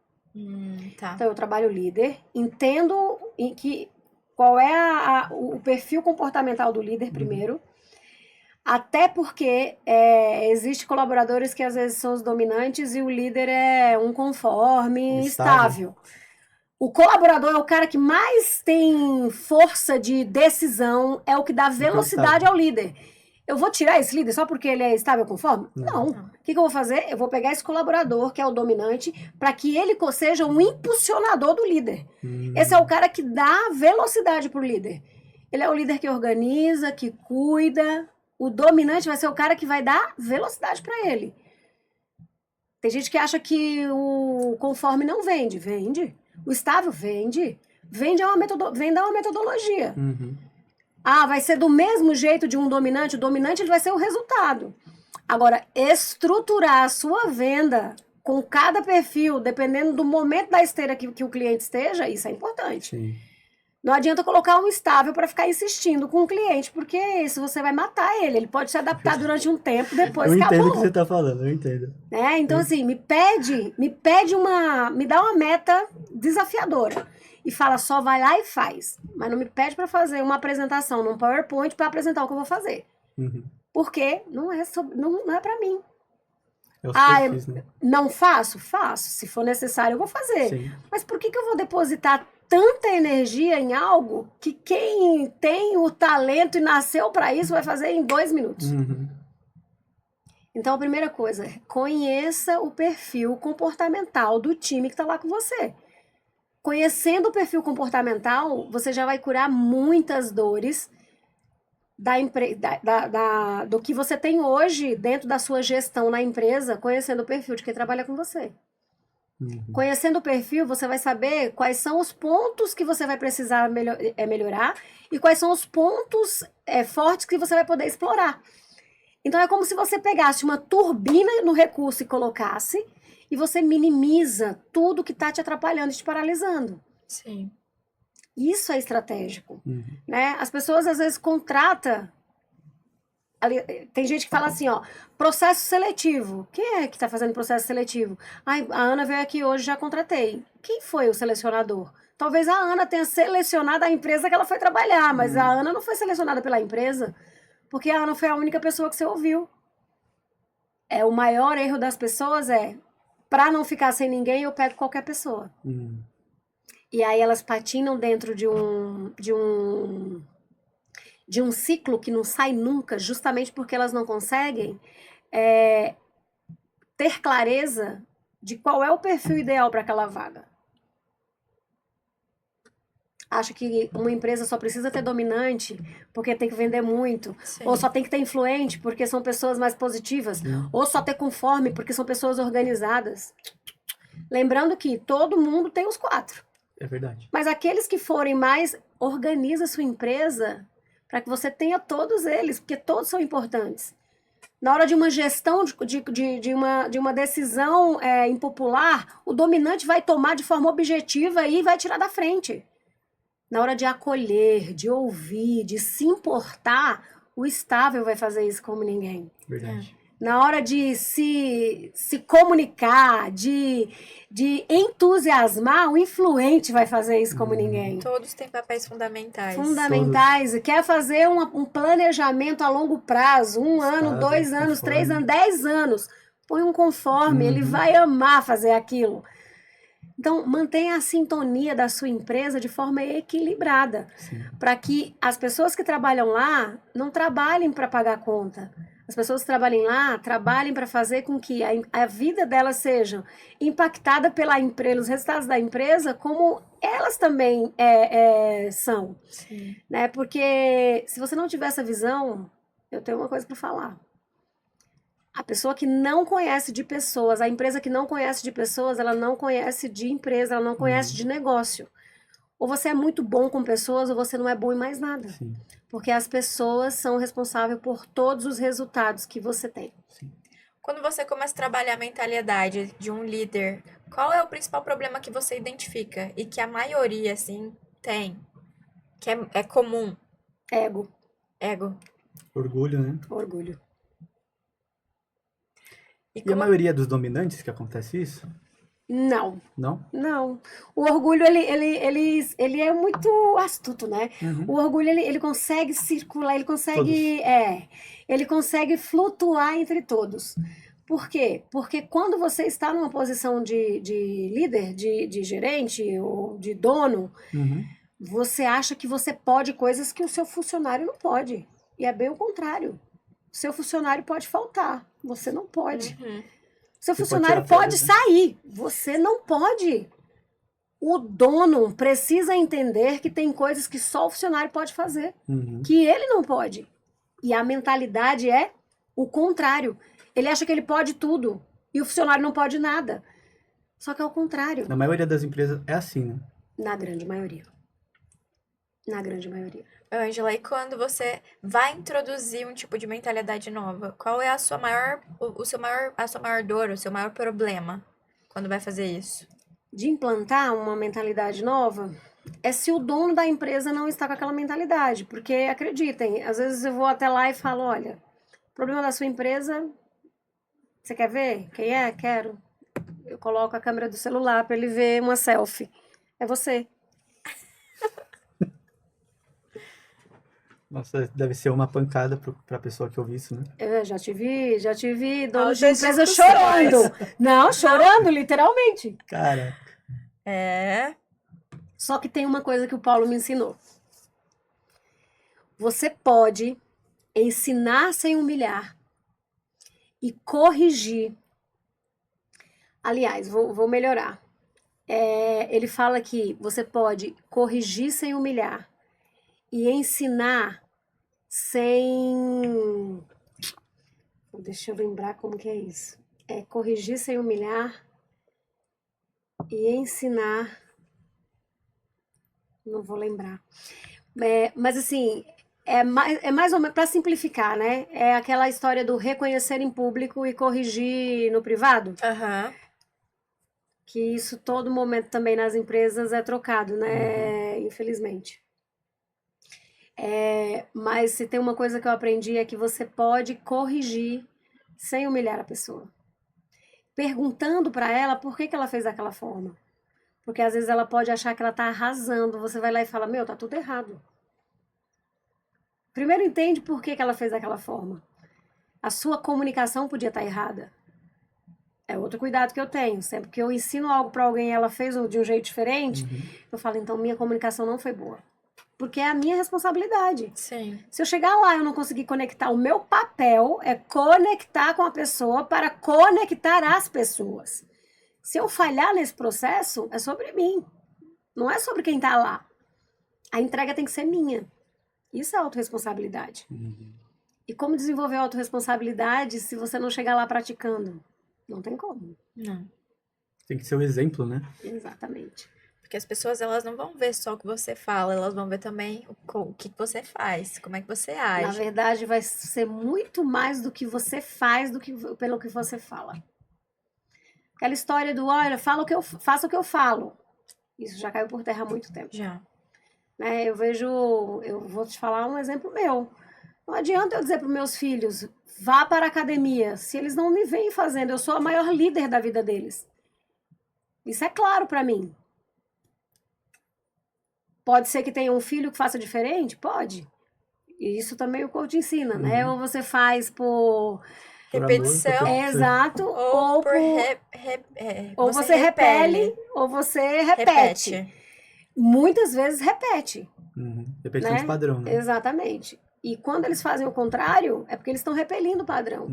[SPEAKER 2] Tá.
[SPEAKER 3] Então, eu trabalho líder, entendo qual é o perfil comportamental do líder primeiro, até porque existe colaboradores que às vezes são os dominantes e o líder é um conforme, estável. O colaborador é o cara que mais tem força de decisão, é o que dá velocidade ao líder. Eu vou tirar esse líder só porque ele é estável conforme? Não. O que eu vou fazer? Eu vou pegar esse colaborador, que é o dominante, para que ele seja um impulsionador do líder. Esse é o cara que dá velocidade pro líder. Ele é o líder que organiza, que cuida. O dominante vai ser o cara que vai dar velocidade para ele. Tem gente que acha que o conforme não vende. Vende. O estável vende. Vem dar uma metodologia. Vai ser do mesmo jeito de um dominante? O dominante ele vai ser o resultado. Agora, estruturar a sua venda com cada perfil, dependendo do momento da esteira que o cliente esteja, isso é importante.
[SPEAKER 1] Sim.
[SPEAKER 3] Não adianta colocar um estável para ficar insistindo com o cliente, porque isso você vai matar ele. Ele pode se adaptar durante um tempo, depois
[SPEAKER 1] Eu
[SPEAKER 3] acabou.
[SPEAKER 1] entendo o que você tá falando, eu entendo.
[SPEAKER 3] Então, assim, me dá uma meta desafiadora. E fala, só vai lá e faz. Mas não me pede para fazer uma apresentação num PowerPoint para apresentar o que eu vou fazer. Porque não é para mim.
[SPEAKER 1] É os perfis, né?
[SPEAKER 3] Não faço? Faço. Se for necessário, eu vou fazer.
[SPEAKER 1] Sim.
[SPEAKER 3] Mas por que eu vou depositar tanta energia em algo que quem tem o talento e nasceu para isso vai fazer em 2 minutos? Então, a primeira coisa é conheça o perfil comportamental do time que está lá com você. Conhecendo o perfil comportamental, você já vai curar muitas dores do que você tem hoje dentro da sua gestão na empresa, conhecendo o perfil de quem trabalha com você. Conhecendo o perfil, você vai saber quais são os pontos que você vai precisar melhorar e quais são os pontos fortes que você vai poder explorar. Então, é como se você pegasse uma turbina no recurso e colocasse, e você minimiza tudo que está te atrapalhando e te paralisando.
[SPEAKER 2] Sim.
[SPEAKER 3] Isso é estratégico. Né? As pessoas, às vezes, contratam... Tem gente que fala assim, ó, processo seletivo. Quem é que está fazendo processo seletivo? A Ana veio aqui hoje, já contratei. Quem foi o selecionador? Talvez a Ana tenha selecionado a empresa que ela foi trabalhar, mas a Ana não foi selecionada pela empresa, porque a Ana foi a única pessoa que você ouviu. O maior erro das pessoas para não ficar sem ninguém, eu pego qualquer pessoa. E aí elas patinam dentro de um ciclo que não sai nunca, justamente porque elas não conseguem ter clareza de qual é o perfil ideal para aquela vaga. Acha que uma empresa só precisa ter dominante porque tem que vender muito, ou só tem que ter influente porque são pessoas mais positivas, ou só ter conforme porque são pessoas organizadas. Lembrando que todo mundo tem os 4.
[SPEAKER 1] É verdade.
[SPEAKER 3] Mas aqueles que forem mais, organiza a sua empresa para que você tenha todos eles, porque todos são importantes. Na hora de uma gestão, de uma decisão impopular, o dominante vai tomar de forma objetiva e vai tirar da frente. Na hora de acolher, de ouvir, de se importar, o estável vai fazer isso como ninguém.
[SPEAKER 1] Verdade.
[SPEAKER 3] Na hora de se comunicar, de entusiasmar, o influente vai fazer isso como ninguém.
[SPEAKER 2] Todos têm papéis fundamentais.
[SPEAKER 3] Fundamentais. E quer fazer um planejamento a longo prazo, 1 ano, 2 anos, 3 anos, 10 anos. Põe um conforme, ele vai amar fazer aquilo. Então, mantenha a sintonia da sua empresa de forma equilibrada, para que as pessoas que trabalham lá não trabalhem para pagar conta. As pessoas que trabalhem lá, trabalhem para fazer com que a vida delas seja impactada pelos resultados da empresa, como elas também são. Né? Porque se você não tiver essa visão, eu tenho uma coisa para falar. A pessoa que não conhece de pessoas, a empresa que não conhece de pessoas, ela não conhece de empresa, ela não conhece de negócio. Ou você é muito bom com pessoas, ou você não é bom em mais nada. Porque as pessoas são responsáveis por todos os resultados que você tem.
[SPEAKER 2] Quando você começa a trabalhar a mentalidade de um líder, qual é o principal problema que você identifica e que a maioria, assim, tem? Que é comum?
[SPEAKER 3] Ego,
[SPEAKER 2] Ego.
[SPEAKER 1] Orgulho, né?
[SPEAKER 3] orgulho.
[SPEAKER 2] E
[SPEAKER 1] E a
[SPEAKER 2] como...
[SPEAKER 1] maioria dos dominantes que acontece isso?
[SPEAKER 3] Não,
[SPEAKER 1] Não?
[SPEAKER 3] não. O orgulho, ele é muito astuto, né? O
[SPEAKER 1] Uhum.
[SPEAKER 3] orgulho, ele consegue circular, ele consegue flutuar entre todos. Por quê? Porque quando você está numa posição de líder, de gerente ou de dono,
[SPEAKER 1] Uhum.
[SPEAKER 3] você acha que você pode coisas que o seu funcionário não pode. E é bem o contrário. O seu funcionário pode faltar, você não pode.
[SPEAKER 2] Uhum.
[SPEAKER 3] Seu
[SPEAKER 1] Você pode
[SPEAKER 3] funcionário
[SPEAKER 1] tirar
[SPEAKER 3] pode
[SPEAKER 1] férias, né?
[SPEAKER 3] sair, você não pode. O dono precisa entender que tem coisas que só o funcionário pode fazer,
[SPEAKER 1] Uhum.
[SPEAKER 3] que ele não pode. E a mentalidade é o contrário. Ele acha que ele pode tudo e o funcionário não pode nada. Só que é o contrário,
[SPEAKER 1] Na maioria das empresas é assim, né?
[SPEAKER 3] na grande maioria. Na grande maioria.
[SPEAKER 2] Ângela, e quando você vai introduzir um tipo de mentalidade nova, qual é a sua maior, a sua maior dor, o seu maior problema quando vai fazer isso?
[SPEAKER 3] De implantar uma mentalidade nova é se o dono da empresa não está com aquela mentalidade. Porque, acreditem, às vezes eu vou até lá e falo, olha, o problema da sua empresa, você quer ver? Quem é? Quero. Eu coloco a câmera do celular para ele ver uma selfie. É você.
[SPEAKER 1] Nossa, deve ser uma pancada pra pessoa que ouve isso, né?
[SPEAKER 3] Eu já tive donos de
[SPEAKER 2] Altas
[SPEAKER 3] empresa
[SPEAKER 2] discussões.
[SPEAKER 3] chorando. Não, chorando, literalmente.
[SPEAKER 1] Cara,
[SPEAKER 2] É.
[SPEAKER 3] Só que tem uma coisa que o Paulo me ensinou. Você pode ensinar sem humilhar e corrigir. Aliás, vou melhorar. Ele fala que você pode corrigir sem humilhar e ensinar sem. Deixa eu lembrar como que é isso. É corrigir sem humilhar e ensinar. Não vou lembrar. Mas assim, é mais ou menos para simplificar, né? É aquela história do reconhecer em público e corrigir no privado.
[SPEAKER 2] Aham.
[SPEAKER 3] Que isso todo momento também nas empresas é trocado, né? Infelizmente. Mas se tem uma coisa que eu aprendi é que você pode corrigir sem humilhar a pessoa. Perguntando para ela por que ela fez daquela forma. Porque às vezes ela pode achar que ela tá arrasando. Você vai lá e fala, meu, tá tudo errado. Primeiro entende por que ela fez daquela forma. A sua comunicação podia estar errada. É outro cuidado que eu tenho. Sempre que eu ensino algo para alguém e ela fez de um jeito diferente, eu falo, então minha comunicação não foi boa. Porque é a minha responsabilidade.
[SPEAKER 2] Sim.
[SPEAKER 3] Se eu chegar lá e eu não conseguir conectar, o meu papel é conectar com a pessoa para conectar as pessoas. Se eu falhar nesse processo, é sobre mim. Não é sobre quem está lá. A entrega tem que ser minha. Isso é autorresponsabilidade. E como desenvolver a autorresponsabilidade se você não chegar lá praticando? Não tem como.
[SPEAKER 2] Não.
[SPEAKER 1] tem que ser o exemplo, né?
[SPEAKER 3] Exatamente.
[SPEAKER 2] Porque as pessoas, elas não vão ver só o que você fala, elas vão ver também o que você faz, como é que você
[SPEAKER 3] Na
[SPEAKER 2] age.
[SPEAKER 3] verdade, vai ser muito mais do que você faz do que pelo que você fala. Aquela história do, olha, faça o que eu falo. Isso já caiu por terra há muito tempo.
[SPEAKER 2] Já.
[SPEAKER 3] Né? Eu vou te falar um exemplo meu. Não adianta eu dizer para os meus filhos, vá para a academia, se eles não me veem fazendo, eu sou a maior líder da vida deles. Isso é claro para mim. Pode ser que tenha um filho que faça diferente? Pode. E isso também o coach ensina, né? Ou você faz por
[SPEAKER 2] Repetição.
[SPEAKER 3] exato,
[SPEAKER 2] Ou por
[SPEAKER 3] ou você repele, ou você repete. Muitas vezes repete.
[SPEAKER 1] Repetição
[SPEAKER 3] né?
[SPEAKER 1] de padrão, né?
[SPEAKER 3] Exatamente. E quando eles fazem o contrário, é porque eles estão repelindo o padrão.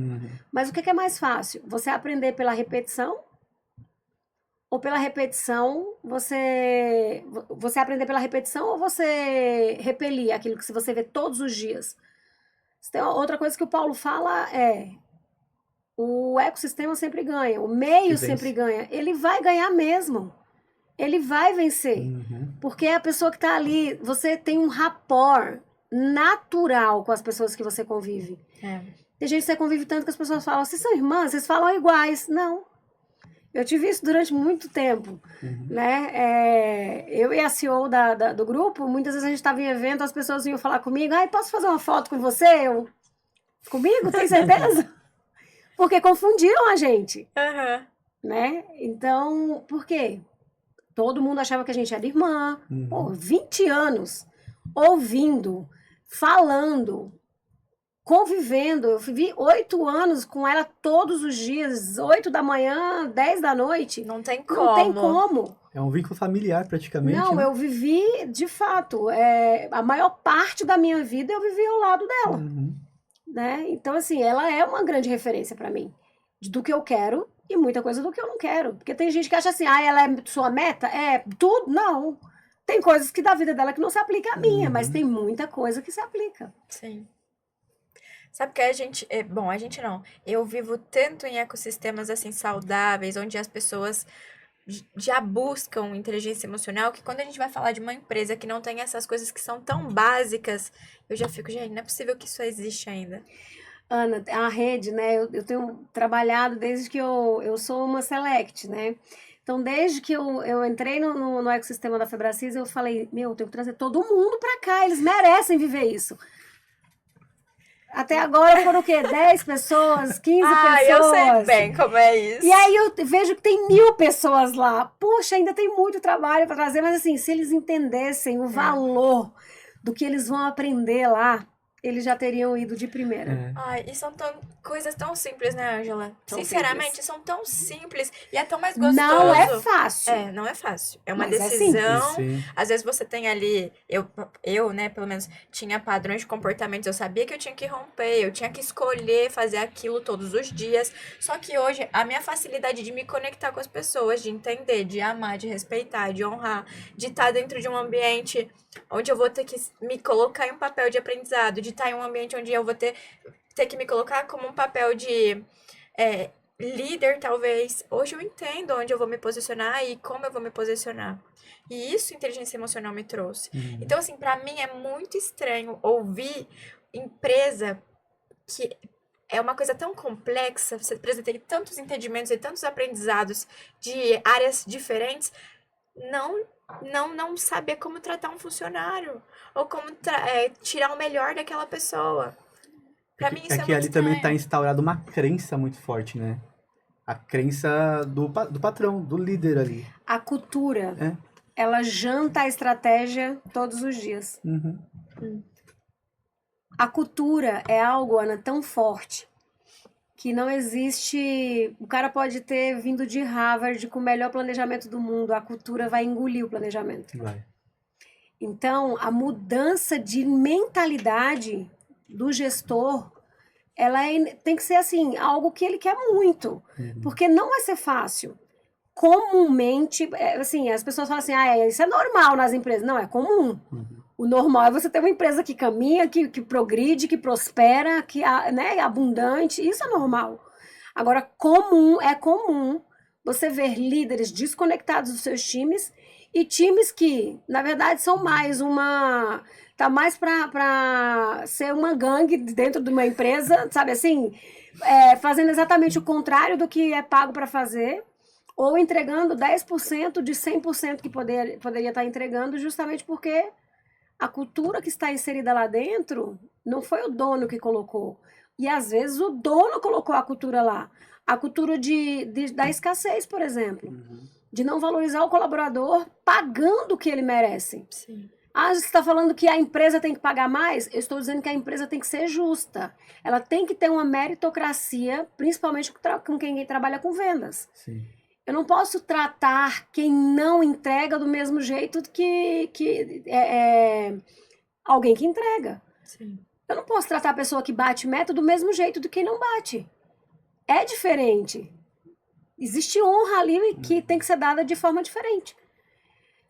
[SPEAKER 3] Mas o que é mais fácil? Você aprender pela repetição? Ou pela repetição, você aprender pela repetição ou você repelir aquilo que você vê todos os dias? Tem outra coisa que o Paulo fala o ecossistema sempre ganha, o meio sempre ganha. Ele vai ganhar mesmo. Ele vai vencer. Porque é a pessoa que está ali, você tem um rapport natural com as pessoas que você convive. Tem gente que você convive tanto que as pessoas falam, vocês são irmãs, vocês falam iguais. Não. Eu tive isso durante muito tempo, né? Eu e a CEO do grupo, muitas vezes a gente estava em evento, as pessoas vinham falar comigo, ai, posso fazer uma foto com você? Comigo? Tem certeza? Porque confundiram a gente,
[SPEAKER 2] Aham.
[SPEAKER 3] né? Então, por quê? Todo mundo achava que a gente era irmã. Pô,
[SPEAKER 1] Uhum.
[SPEAKER 3] 20 anos ouvindo, falando, convivendo. Eu vivi 8 anos com ela todos os dias, 8 da manhã, 10 da noite.
[SPEAKER 2] Não tem
[SPEAKER 3] Não tem
[SPEAKER 2] como.
[SPEAKER 3] como.
[SPEAKER 1] É um vínculo familiar, praticamente,
[SPEAKER 3] Não,
[SPEAKER 1] né?
[SPEAKER 3] eu vivi, de fato, a maior parte da minha vida eu vivi ao lado dela,
[SPEAKER 1] Uhum.
[SPEAKER 3] né? Então, assim, ela é uma grande referência para mim, do que eu quero e muita coisa do que eu não quero. Porque tem gente que acha assim, ela é sua meta? É tudo? Não. Tem coisas que da vida dela que não se aplica à minha, mas tem muita coisa que se aplica.
[SPEAKER 2] Sim. Sabe que a gente, bom, a gente não. Eu vivo tanto em ecossistemas assim saudáveis, onde as pessoas já buscam inteligência emocional, que quando a gente vai falar de uma empresa que não tem essas coisas que são tão básicas, eu já fico, gente, não é possível que isso existe ainda.
[SPEAKER 3] Ana, a rede, né? Eu tenho trabalhado desde que eu sou uma Select, né? Então, desde que eu entrei no ecossistema da Febracis, eu falei, eu tenho que trazer todo mundo para cá, eles merecem viver isso. Até agora foram o quê? 10 pessoas, 15 pessoas.
[SPEAKER 2] Eu sei bem como é isso.
[SPEAKER 3] E aí eu vejo que tem 1000 pessoas lá. Poxa, ainda tem muito trabalho para trazer, mas assim, se eles entendessem o valor do que eles vão aprender lá, eles já teriam ido de primeira.
[SPEAKER 2] E são coisas tão simples, né, Ângela?
[SPEAKER 3] São
[SPEAKER 2] Sinceramente,
[SPEAKER 3] simples.
[SPEAKER 2] são tão simples e é tão mais gostoso.
[SPEAKER 3] Não é fácil.
[SPEAKER 2] Não é fácil. É uma
[SPEAKER 3] Mas é
[SPEAKER 2] decisão.
[SPEAKER 1] Sim.
[SPEAKER 2] Às vezes você tem ali, eu, né, pelo menos, tinha padrões de comportamentos. Eu sabia que eu tinha que romper, eu tinha que escolher fazer aquilo todos os dias. Só que hoje, a minha facilidade de me conectar com as pessoas, de entender, de amar, de respeitar, de honrar, de estar dentro de um ambiente onde eu vou ter que me colocar em um papel de aprendizado, de estar em um ambiente onde eu vou ter que me colocar como um papel de líder, talvez. Hoje eu entendo onde eu vou me posicionar e como eu vou me posicionar. E isso inteligência emocional me trouxe. Então, assim, pra mim é muito estranho ouvir empresa que é uma coisa tão complexa, você precisa ter tantos entendimentos e tantos aprendizados de áreas diferentes, não saber como tratar um funcionário ou como tirar o melhor daquela pessoa. Pra mim isso é
[SPEAKER 1] que
[SPEAKER 2] muito
[SPEAKER 1] ali também está
[SPEAKER 2] estranho.
[SPEAKER 1] instaurada uma crença muito forte, né? A crença do patrão, do líder ali.
[SPEAKER 3] A cultura,
[SPEAKER 1] É.
[SPEAKER 3] ela janta a estratégia todos os dias.
[SPEAKER 1] Uhum.
[SPEAKER 3] A cultura é algo, Ana, tão forte que não existe. O cara pode ter vindo de Harvard com o melhor planejamento do mundo, a cultura vai engolir o planejamento.
[SPEAKER 1] Vai.
[SPEAKER 3] Então, a mudança de mentalidade do gestor, tem que ser assim, algo que ele quer muito, porque não vai ser fácil. Comumente, assim, as pessoas falam assim, isso é normal nas empresas. Não, é comum. O normal é você ter uma empresa que caminha, que progride, que prospera, que né, é abundante. Isso é normal. Agora, é comum você ver líderes desconectados dos seus times e times que, na verdade, são mais tá mais para ser uma gangue dentro de uma empresa, sabe assim? Fazendo exatamente o contrário do que é pago para fazer, ou entregando 10% de 100% que poderia estar entregando, justamente porque a cultura que está inserida lá dentro não foi o dono que colocou. E às vezes o dono colocou a cultura lá. A cultura da escassez, por exemplo. De não valorizar o colaborador pagando o que ele merece.
[SPEAKER 2] Sim.
[SPEAKER 3] Você está falando que a empresa tem que pagar mais? Eu estou dizendo que a empresa tem que ser justa. Ela tem que ter uma meritocracia, principalmente com quem trabalha com vendas.
[SPEAKER 1] Sim.
[SPEAKER 3] Eu não posso tratar quem não entrega do mesmo jeito que alguém que entrega.
[SPEAKER 2] Sim.
[SPEAKER 3] Eu não posso tratar a pessoa que bate meta do mesmo jeito do que não bate. É diferente. Existe honra ali que tem que ser dada de forma diferente.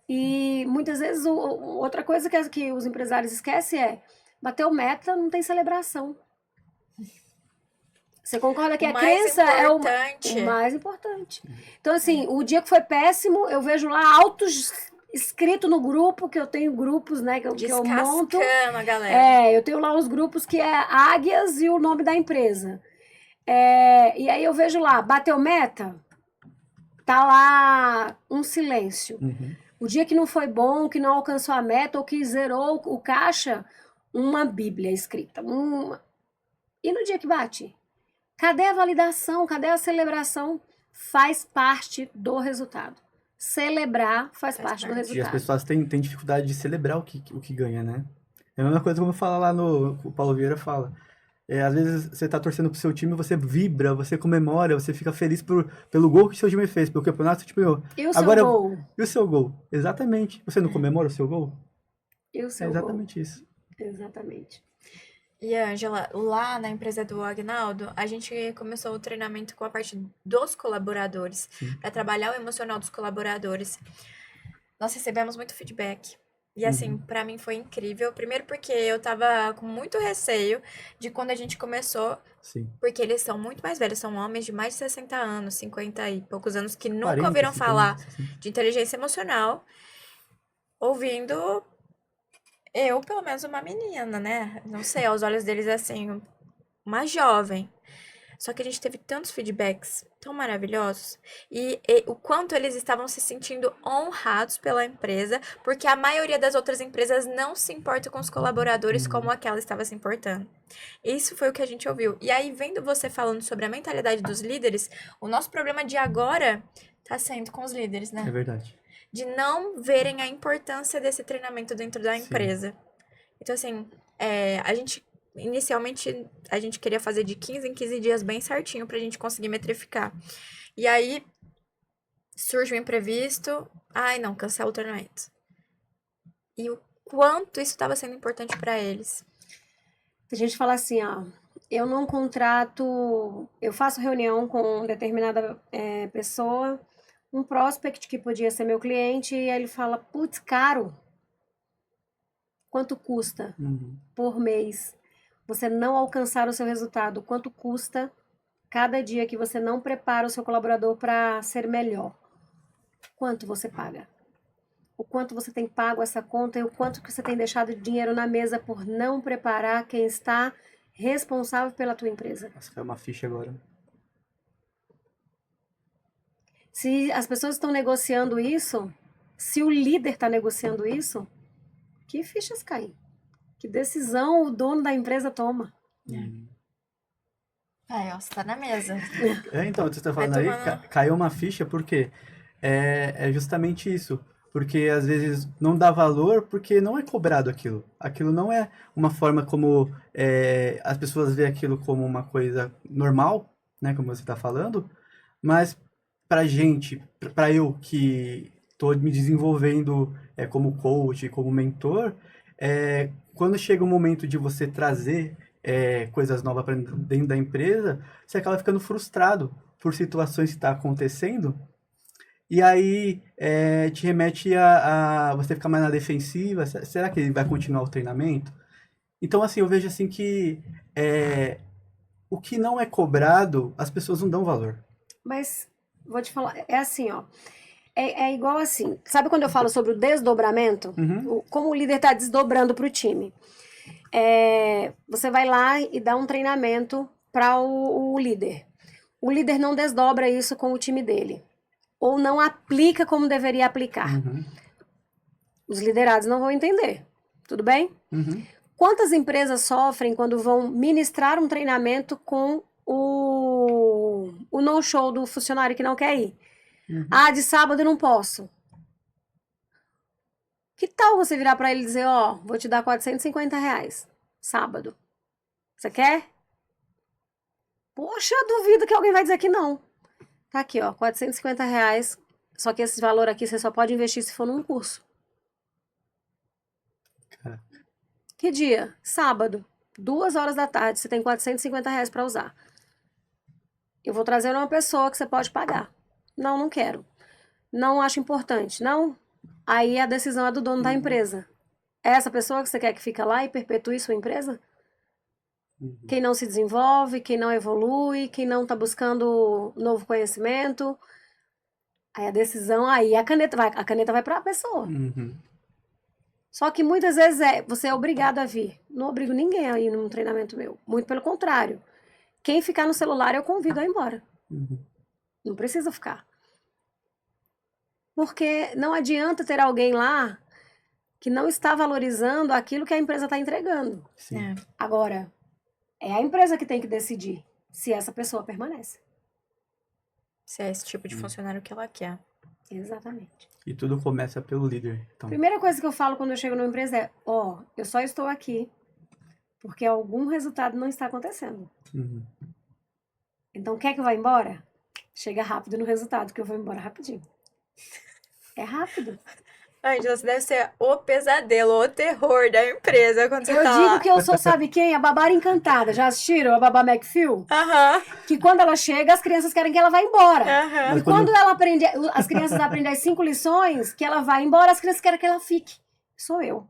[SPEAKER 3] E muitas vezes outra coisa que os empresários esquecem é bateu meta, não tem celebração. Você concorda que a crença é o mais importante? Então, assim, o dia que foi péssimo, eu vejo lá autos escrito no grupo, que eu tenho grupos, né, que eu monto.
[SPEAKER 2] A galera.
[SPEAKER 3] Eu tenho lá os grupos que é Águias e o nome da empresa. E aí eu vejo lá, bateu meta? tá lá um silêncio.
[SPEAKER 1] Uhum.
[SPEAKER 3] O dia que não foi bom, que não alcançou a meta ou que zerou o caixa, uma Bíblia escrita. E no dia que bate? Cadê a validação? Cadê a celebração? Faz parte do resultado. Celebrar faz parte do
[SPEAKER 2] parte.
[SPEAKER 1] E as
[SPEAKER 3] resultado.
[SPEAKER 1] pessoas têm dificuldade de celebrar o que ganha, né? É a mesma coisa como fala lá no... O Paulo Vieira fala. Às vezes você tá torcendo pro seu time, você vibra, você comemora, você fica feliz pelo gol que seu time fez, pelo campeonato que você ganhou.
[SPEAKER 3] E o seu
[SPEAKER 1] Agora,
[SPEAKER 3] gol?
[SPEAKER 1] e o seu gol? Exatamente. Você não comemora o seu gol?
[SPEAKER 3] E o
[SPEAKER 1] É
[SPEAKER 3] seu gol?
[SPEAKER 1] exatamente isso.
[SPEAKER 3] Exatamente.
[SPEAKER 2] E, Ângela, lá na empresa do Agnaldo, a gente começou o treinamento com a parte dos colaboradores,
[SPEAKER 1] Sim.
[SPEAKER 2] para trabalhar o emocional dos colaboradores. Nós recebemos muito feedback. E assim, pra mim foi incrível. Primeiro porque eu tava com muito receio de quando a gente começou,
[SPEAKER 1] Sim.
[SPEAKER 2] porque eles são muito mais velhos, são homens de mais de 60 anos, 50 e poucos anos, que nunca
[SPEAKER 1] 40,
[SPEAKER 2] ouviram
[SPEAKER 1] 50,
[SPEAKER 2] falar
[SPEAKER 1] 60.
[SPEAKER 2] de inteligência emocional, ouvindo eu, pelo menos, uma menina, né? Não sei, aos olhos deles, assim, uma jovem. Só que a gente teve tantos feedbacks tão maravilhosos e o quanto eles estavam se sentindo honrados pela empresa, porque a maioria das outras empresas não se importa com os colaboradores como aquela estava se importando. Isso foi o que a gente ouviu. E aí, vendo você falando sobre a mentalidade dos líderes, o nosso problema de agora tá sendo com os líderes,
[SPEAKER 1] É
[SPEAKER 2] né?
[SPEAKER 1] verdade.
[SPEAKER 2] De não verem a importância desse treinamento dentro da
[SPEAKER 1] Sim.
[SPEAKER 2] empresa. Então, assim, inicialmente, a gente queria fazer de 15 em 15 dias bem certinho pra gente conseguir metrificar. E aí, surge o imprevisto. Ai, não, cancela o treinamento. E o quanto isso estava sendo importante pra eles.
[SPEAKER 3] A gente fala assim, ó, eu não contrato, eu faço reunião com determinada pessoa, um prospect que podia ser meu cliente, e aí ele fala, putz, caro. Quanto custa
[SPEAKER 1] Uhum.
[SPEAKER 3] por mês você não alcançar o seu resultado? Quanto custa cada dia que você não prepara o seu colaborador para ser melhor? Quanto você paga? O quanto você tem pago essa conta e o quanto que você tem deixado de dinheiro na mesa por não preparar quem está responsável pela tua empresa?
[SPEAKER 1] Nossa, caiu uma ficha agora.
[SPEAKER 3] Se as pessoas estão negociando isso, se o líder está negociando isso, que fichas caem? Que decisão o dono da empresa toma?
[SPEAKER 2] Ai, ó, você tá na mesa.
[SPEAKER 1] Então, você está
[SPEAKER 2] Vai
[SPEAKER 1] falando aí,
[SPEAKER 2] tomando-
[SPEAKER 1] caiu uma ficha, por quê? É justamente isso. Porque às vezes não dá valor porque não é cobrado aquilo. Aquilo não é uma forma como as pessoas veem aquilo como uma coisa normal, né? Como você está falando. Mas pra gente, pra eu que tô me desenvolvendo como coach, como mentor, quando chega o momento de você trazer coisas novas para dentro da empresa, você acaba ficando frustrado por situações que estão acontecendo, e aí te remete a você ficar mais na defensiva. Será que ele vai continuar o treinamento? Então, assim, eu vejo assim que o que não é cobrado, as pessoas não dão valor.
[SPEAKER 3] Mas vou te falar, é assim, ó. É igual assim. Sabe quando eu falo sobre o desdobramento?
[SPEAKER 1] Uhum.
[SPEAKER 3] Como o líder está desdobrando para o time. Você vai lá e dá um treinamento para o líder. O líder não desdobra isso com o time dele. Ou não aplica como deveria aplicar.
[SPEAKER 1] Uhum.
[SPEAKER 3] Os liderados não vão entender. Tudo bem?
[SPEAKER 1] Uhum.
[SPEAKER 3] Quantas empresas sofrem quando vão ministrar um treinamento com o no-show do funcionário que não quer ir?
[SPEAKER 1] Uhum.
[SPEAKER 3] Ah, de sábado eu não posso. Que tal você virar para ele e dizer, ó, vou te dar R$ 450, sábado. Você quer? Poxa, eu duvido que alguém vai dizer que não. Tá aqui, ó, R$ 450, só que esse valor aqui você só pode investir se for num curso.
[SPEAKER 1] Caraca.
[SPEAKER 3] Que dia? Sábado, 2 horas da tarde, você tem R$ 450 para usar. Eu vou trazer uma pessoa que você pode pagar. Não, não quero. Não acho importante. Não. Aí a decisão é do dono da empresa. É essa pessoa que você quer que fica lá e perpetue sua empresa? Quem não se desenvolve, quem não evolui, quem não está buscando novo conhecimento. Aí a decisão, aí a caneta vai para a pessoa.
[SPEAKER 1] Uhum.
[SPEAKER 3] Só que muitas vezes você é obrigado a vir. Não obrigo ninguém a ir num treinamento meu. Muito pelo contrário. Quem ficar no celular eu convido a ir embora.
[SPEAKER 1] Uhum.
[SPEAKER 3] Não precisa ficar. Porque não adianta ter alguém lá que não está valorizando aquilo que a empresa está entregando.
[SPEAKER 1] Sim.
[SPEAKER 2] É.
[SPEAKER 3] Agora, é a empresa que tem que decidir se essa pessoa permanece.
[SPEAKER 2] Se é esse tipo de funcionário que ela quer.
[SPEAKER 3] Exatamente.
[SPEAKER 1] E tudo começa pelo líder. Então,
[SPEAKER 3] Primeira coisa que eu falo quando eu chego numa empresa é, eu só estou aqui porque algum resultado não está acontecendo.
[SPEAKER 1] uhum.
[SPEAKER 3] Então, quer que eu vá embora? Chega rápido no resultado, que eu vou embora rapidinho. É rápido.
[SPEAKER 2] Ângela, você deve ser o pesadelo, o terror da empresa quando você
[SPEAKER 3] Eu
[SPEAKER 2] tá
[SPEAKER 3] digo
[SPEAKER 2] lá.
[SPEAKER 3] que eu sou, sabe quem? A Babá Encantada. Já assistiram a Babá McPhil?
[SPEAKER 2] Aham,
[SPEAKER 3] Que quando ela chega, as crianças querem que ela vá embora.
[SPEAKER 2] aham.
[SPEAKER 1] Mas
[SPEAKER 3] E quando ela aprende, as crianças aprendem as 5 lições, que ela vai embora, as crianças querem que ela fique. Sou eu.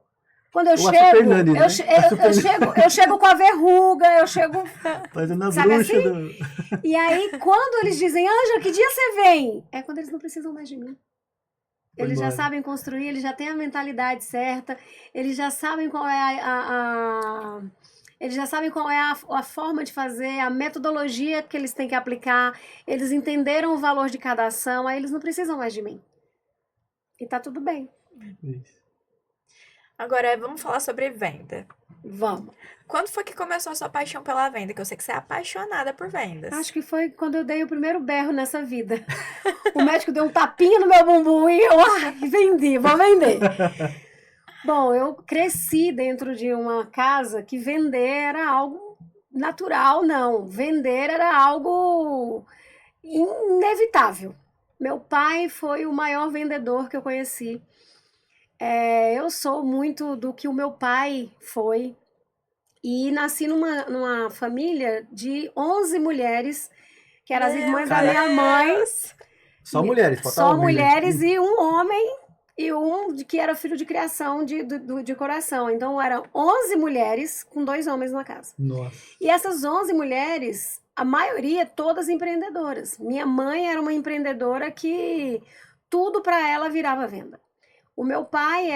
[SPEAKER 3] Quando eu
[SPEAKER 1] Ou a
[SPEAKER 3] chego,
[SPEAKER 1] Super Nani, né?
[SPEAKER 3] eu chego com a verruga, eu chego.
[SPEAKER 1] Fazendo a
[SPEAKER 3] Sabe
[SPEAKER 1] bruxa
[SPEAKER 3] assim?
[SPEAKER 1] do...
[SPEAKER 3] E aí, quando eles dizem, Ângela, que dia você vem? É quando eles não precisam mais de mim.
[SPEAKER 1] Foi
[SPEAKER 3] Eles já
[SPEAKER 1] embora.
[SPEAKER 3] sabem construir, eles já têm a mentalidade certa, eles já sabem qual é eles já sabem qual é a forma de fazer, a metodologia que eles têm que aplicar, eles entenderam o valor de cada ação, aí eles não precisam mais de mim. E tá tudo bem.
[SPEAKER 1] Isso.
[SPEAKER 2] Agora, vamos falar sobre venda.
[SPEAKER 3] Vamos.
[SPEAKER 2] Quando foi que começou a sua paixão pela venda? Que eu sei que você é apaixonada por vendas.
[SPEAKER 3] Acho que foi quando eu dei o primeiro berro nessa vida. O médico deu um tapinha no meu bumbum e eu vendi, vou vender. Bom, eu cresci dentro de uma casa que vender era algo natural, não. Vender era algo inevitável. Meu pai foi o maior vendedor que eu conheci. Eu sou muito do que o meu pai foi. E nasci numa família de 11 mulheres, que eram as
[SPEAKER 2] Meu
[SPEAKER 3] irmãs da minha mãe.
[SPEAKER 2] Deus!
[SPEAKER 1] Só mulheres, falta
[SPEAKER 3] Só
[SPEAKER 1] homem, né?
[SPEAKER 3] mulheres e um homem e que era filho de criação de coração. Então eram 11 mulheres com 2 homens na casa.
[SPEAKER 1] Nossa.
[SPEAKER 3] E essas 11 mulheres, a maioria todas empreendedoras. Minha mãe era uma empreendedora que tudo para ela virava venda. O meu pai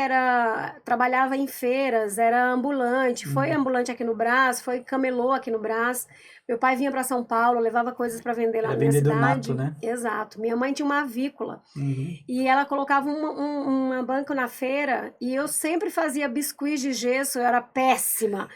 [SPEAKER 3] trabalhava em feiras, era ambulante, foi ambulante aqui no Brás, foi camelô aqui no Brás. Meu pai vinha para São Paulo, levava coisas para vender lá
[SPEAKER 1] Era
[SPEAKER 3] na minha
[SPEAKER 1] vendedor
[SPEAKER 3] cidade.
[SPEAKER 1] nato, né?
[SPEAKER 3] Exato. Minha mãe tinha uma avícola
[SPEAKER 1] Uhum.
[SPEAKER 3] e ela colocava uma banca na feira e eu sempre fazia biscuits de gesso, eu era péssima.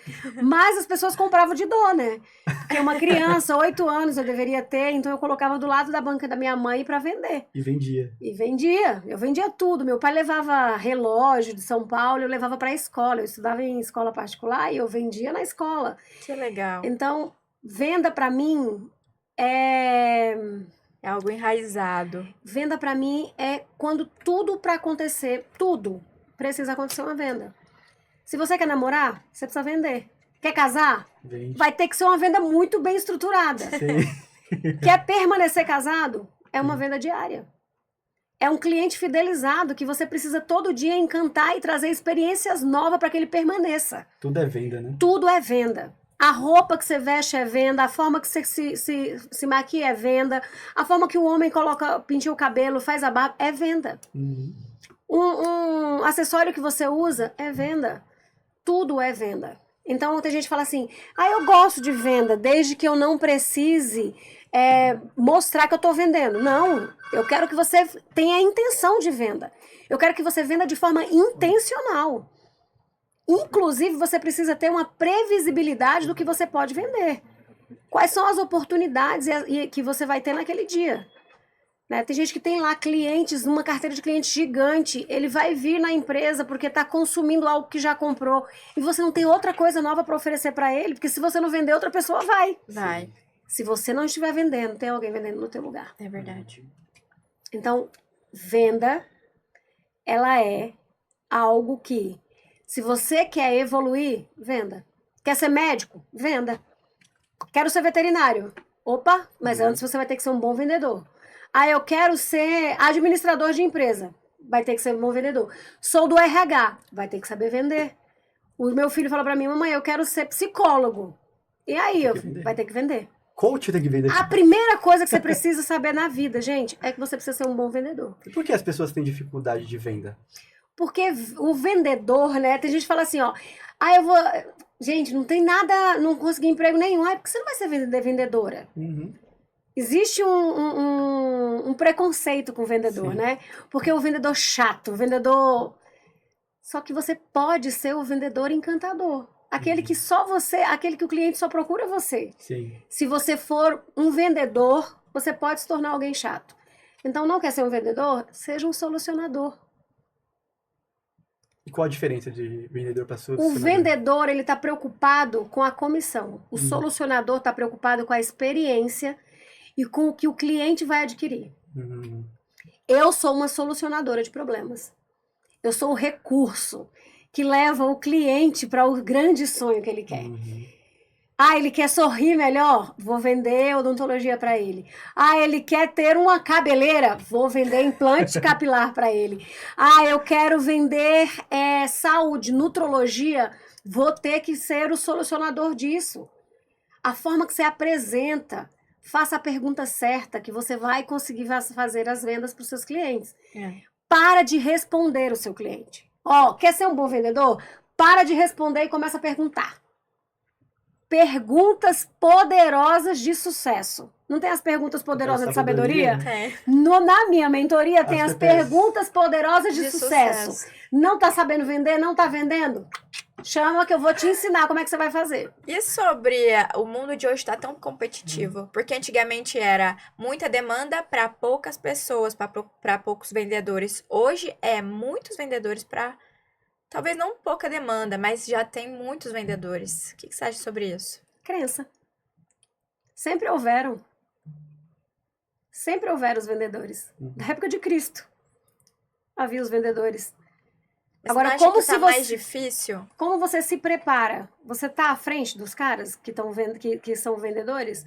[SPEAKER 3] Mas as pessoas compravam de dó, né? Porque uma criança, 8 anos eu deveria ter, então eu colocava do lado da banca da minha mãe para vender.
[SPEAKER 1] E vendia.
[SPEAKER 3] E vendia, eu vendia tudo. Meu pai levava relógio de São Paulo, eu levava para a escola. Eu estudava em escola particular e eu vendia na escola.
[SPEAKER 2] Que legal.
[SPEAKER 3] Então, venda para mim é
[SPEAKER 2] É algo enraizado.
[SPEAKER 3] venda para mim é quando tudo para acontecer, tudo precisa acontecer uma venda. Se você quer namorar, você precisa vender. Quer casar?
[SPEAKER 1] Vende.
[SPEAKER 3] Vai ter que ser uma venda muito bem estruturada.
[SPEAKER 1] Sim.
[SPEAKER 3] Quer permanecer casado? É uma venda diária. É um cliente fidelizado que você precisa todo dia encantar e trazer experiências novas para que ele permaneça.
[SPEAKER 1] Tudo é venda, né?
[SPEAKER 3] Tudo é venda. A roupa que você veste é venda, a forma que você se maquia é venda, a forma que o homem pinta o cabelo, faz a barba, é venda.
[SPEAKER 1] Uhum.
[SPEAKER 3] Um acessório que você usa é venda. Tudo é venda. Então, tem gente que fala assim, eu gosto de venda, desde que eu não precise mostrar que eu estou vendendo. Não, eu quero que você tenha a intenção de venda. Eu quero que você venda de forma intencional. Inclusive, você precisa ter uma previsibilidade do que você pode vender. Quais são as oportunidades que você vai ter naquele dia? Né? Tem gente que tem lá clientes, uma carteira de clientes gigante, ele vai vir na empresa porque está consumindo algo que já comprou e você não tem outra coisa nova para oferecer para ele, porque se você não vender, outra pessoa vai.
[SPEAKER 2] Vai.
[SPEAKER 3] Se você não estiver vendendo, tem alguém vendendo no teu lugar.
[SPEAKER 2] É verdade.
[SPEAKER 3] Então, venda, ela é algo que, se você quer evoluir, venda. Quer ser médico? Venda. Quero ser veterinário. Opa, mas antes você vai ter que ser um bom vendedor. Eu quero ser administrador de empresa. Vai ter que ser um bom vendedor. Sou do RH. Vai ter que saber vender. O meu filho falou pra mim, mamãe, eu quero ser psicólogo. E aí, vai ter que vender.
[SPEAKER 1] Coach tem que vender.
[SPEAKER 3] A primeira coisa que você precisa saber na vida, gente, é que você precisa ser um bom vendedor.
[SPEAKER 1] E por que as pessoas têm dificuldade de venda?
[SPEAKER 3] Porque o vendedor, né? Tem gente que fala assim, ó. Eu vou... Gente, não tem nada, não consegui emprego nenhum. Por que você não vai ser vendedora?
[SPEAKER 1] Uhum.
[SPEAKER 3] Existe um preconceito com o vendedor,
[SPEAKER 1] Sim.
[SPEAKER 3] né? Porque o vendedor chato, o vendedor... Só que você pode ser o vendedor encantador. Aquele que só você, aquele que o cliente só procura você.
[SPEAKER 1] Sim.
[SPEAKER 3] Se você for um vendedor, você pode se tornar alguém chato. Então, não quer ser um vendedor? Seja um solucionador.
[SPEAKER 1] E qual a diferença de vendedor para
[SPEAKER 3] O
[SPEAKER 1] solucionador?
[SPEAKER 3] vendedor, ele está preocupado com a comissão. O solucionador está preocupado com a experiência e com o que o cliente vai adquirir.
[SPEAKER 1] Hum,
[SPEAKER 3] Eu sou uma solucionadora de problemas. Eu sou o recurso que leva o cliente para o grande sonho que ele quer. Ah, ele quer sorrir melhor? Vou vender odontologia para ele. Ah, ele quer ter uma cabeleira? Vou vender implante capilar para ele. Ah, eu quero vender saúde, nutrologia? Vou ter que ser o solucionador disso. A forma que você apresenta, faça a pergunta certa, que você vai conseguir fazer as vendas para os seus clientes. Para de responder o seu cliente. Ó, quer ser um bom vendedor? Para de responder e começa a perguntar. Perguntas poderosas de sucesso. Não tem as perguntas poderosas de sabedoria?
[SPEAKER 2] Tem.
[SPEAKER 3] Na minha mentoria tem as
[SPEAKER 1] PPS.
[SPEAKER 3] perguntas poderosas de sucesso. Não tá sabendo vender? Não tá vendendo? Chama que eu vou te ensinar como é que você vai fazer.
[SPEAKER 2] E sobre o mundo de hoje tá tão competitivo? Porque antigamente era muita demanda para poucas pessoas, para poucos vendedores. Hoje é muitos vendedores para talvez não pouca demanda, mas já tem muitos vendedores. O que você acha sobre isso?
[SPEAKER 3] Crença. Sempre houveram. Sempre houveram os vendedores. Da época de Cristo havia os vendedores.
[SPEAKER 2] Mas
[SPEAKER 3] Agora,
[SPEAKER 2] você não acha
[SPEAKER 3] como
[SPEAKER 2] que tá
[SPEAKER 3] se
[SPEAKER 2] mais
[SPEAKER 3] você,
[SPEAKER 2] difícil?
[SPEAKER 3] como você se prepara? Você está à frente dos caras que estão vendo, que são vendedores?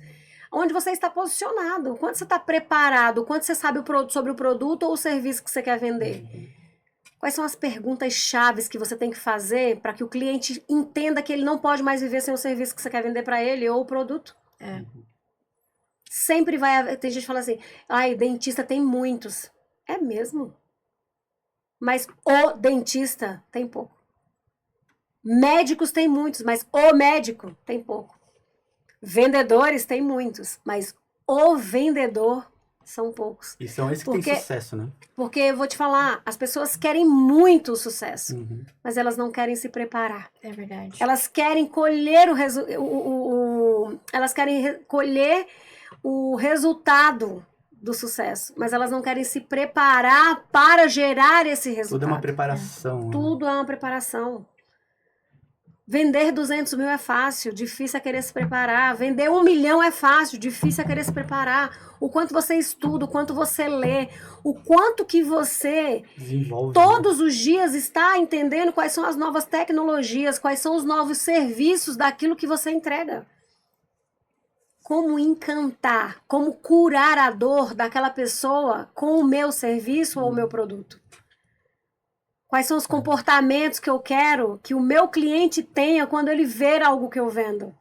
[SPEAKER 3] Onde você está posicionado? Quanto você está preparado? Quanto você sabe sobre o produto ou o serviço que você quer vender? Quais são as perguntas chaves que você tem que fazer para que o cliente entenda que ele não pode mais viver sem o serviço que você quer vender para ele ou o produto? Sempre vai haver. Tem gente que fala assim: ai, dentista tem muitos. É mesmo? Mas o dentista tem pouco. Médicos tem muitos, mas o médico tem pouco. Vendedores tem muitos, mas o vendedor são poucos.
[SPEAKER 1] E são esses que têm sucesso, né?
[SPEAKER 3] Porque eu vou te falar, as pessoas querem muito sucesso, mas elas não querem se preparar.
[SPEAKER 2] É verdade.
[SPEAKER 3] Elas querem colher elas querem colher o resultado do sucesso, mas elas não querem se preparar para gerar esse resultado.
[SPEAKER 1] Tudo é uma preparação.
[SPEAKER 3] Tudo é uma preparação. Vender 200 mil é fácil, difícil é querer se preparar. Vender 1 milhão é fácil, difícil é querer se preparar. O quanto você estuda, o quanto você lê, o quanto que você
[SPEAKER 1] Desenvolve,
[SPEAKER 3] todos os dias está entendendo quais são as novas tecnologias, quais são os novos serviços daquilo que você entrega. Como encantar, como curar a dor daquela pessoa com o meu serviço ou o meu produto. Quais são os comportamentos que eu quero que o meu cliente tenha quando ele ver algo que eu vendo?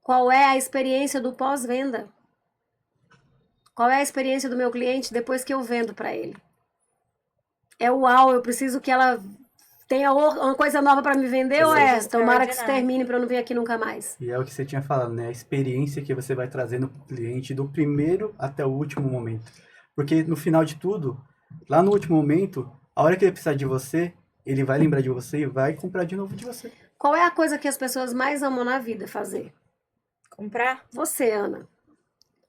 [SPEAKER 3] Qual é a experiência do pós-venda? Qual é a experiência do meu cliente depois que eu vendo para ele? É uau, eu preciso que ela tenha uma coisa nova para me vender ou é tomara que se termine para eu não vir aqui nunca mais?
[SPEAKER 1] E é o que você tinha falado, né? A experiência que você vai trazendo para o cliente do primeiro até o último momento. Porque no final de tudo, lá no último momento, a hora que ele precisar de você, ele vai lembrar de você e vai comprar de novo de você.
[SPEAKER 3] Qual é a coisa que as pessoas mais amam na vida fazer?
[SPEAKER 2] Comprar?
[SPEAKER 3] Você, Ana.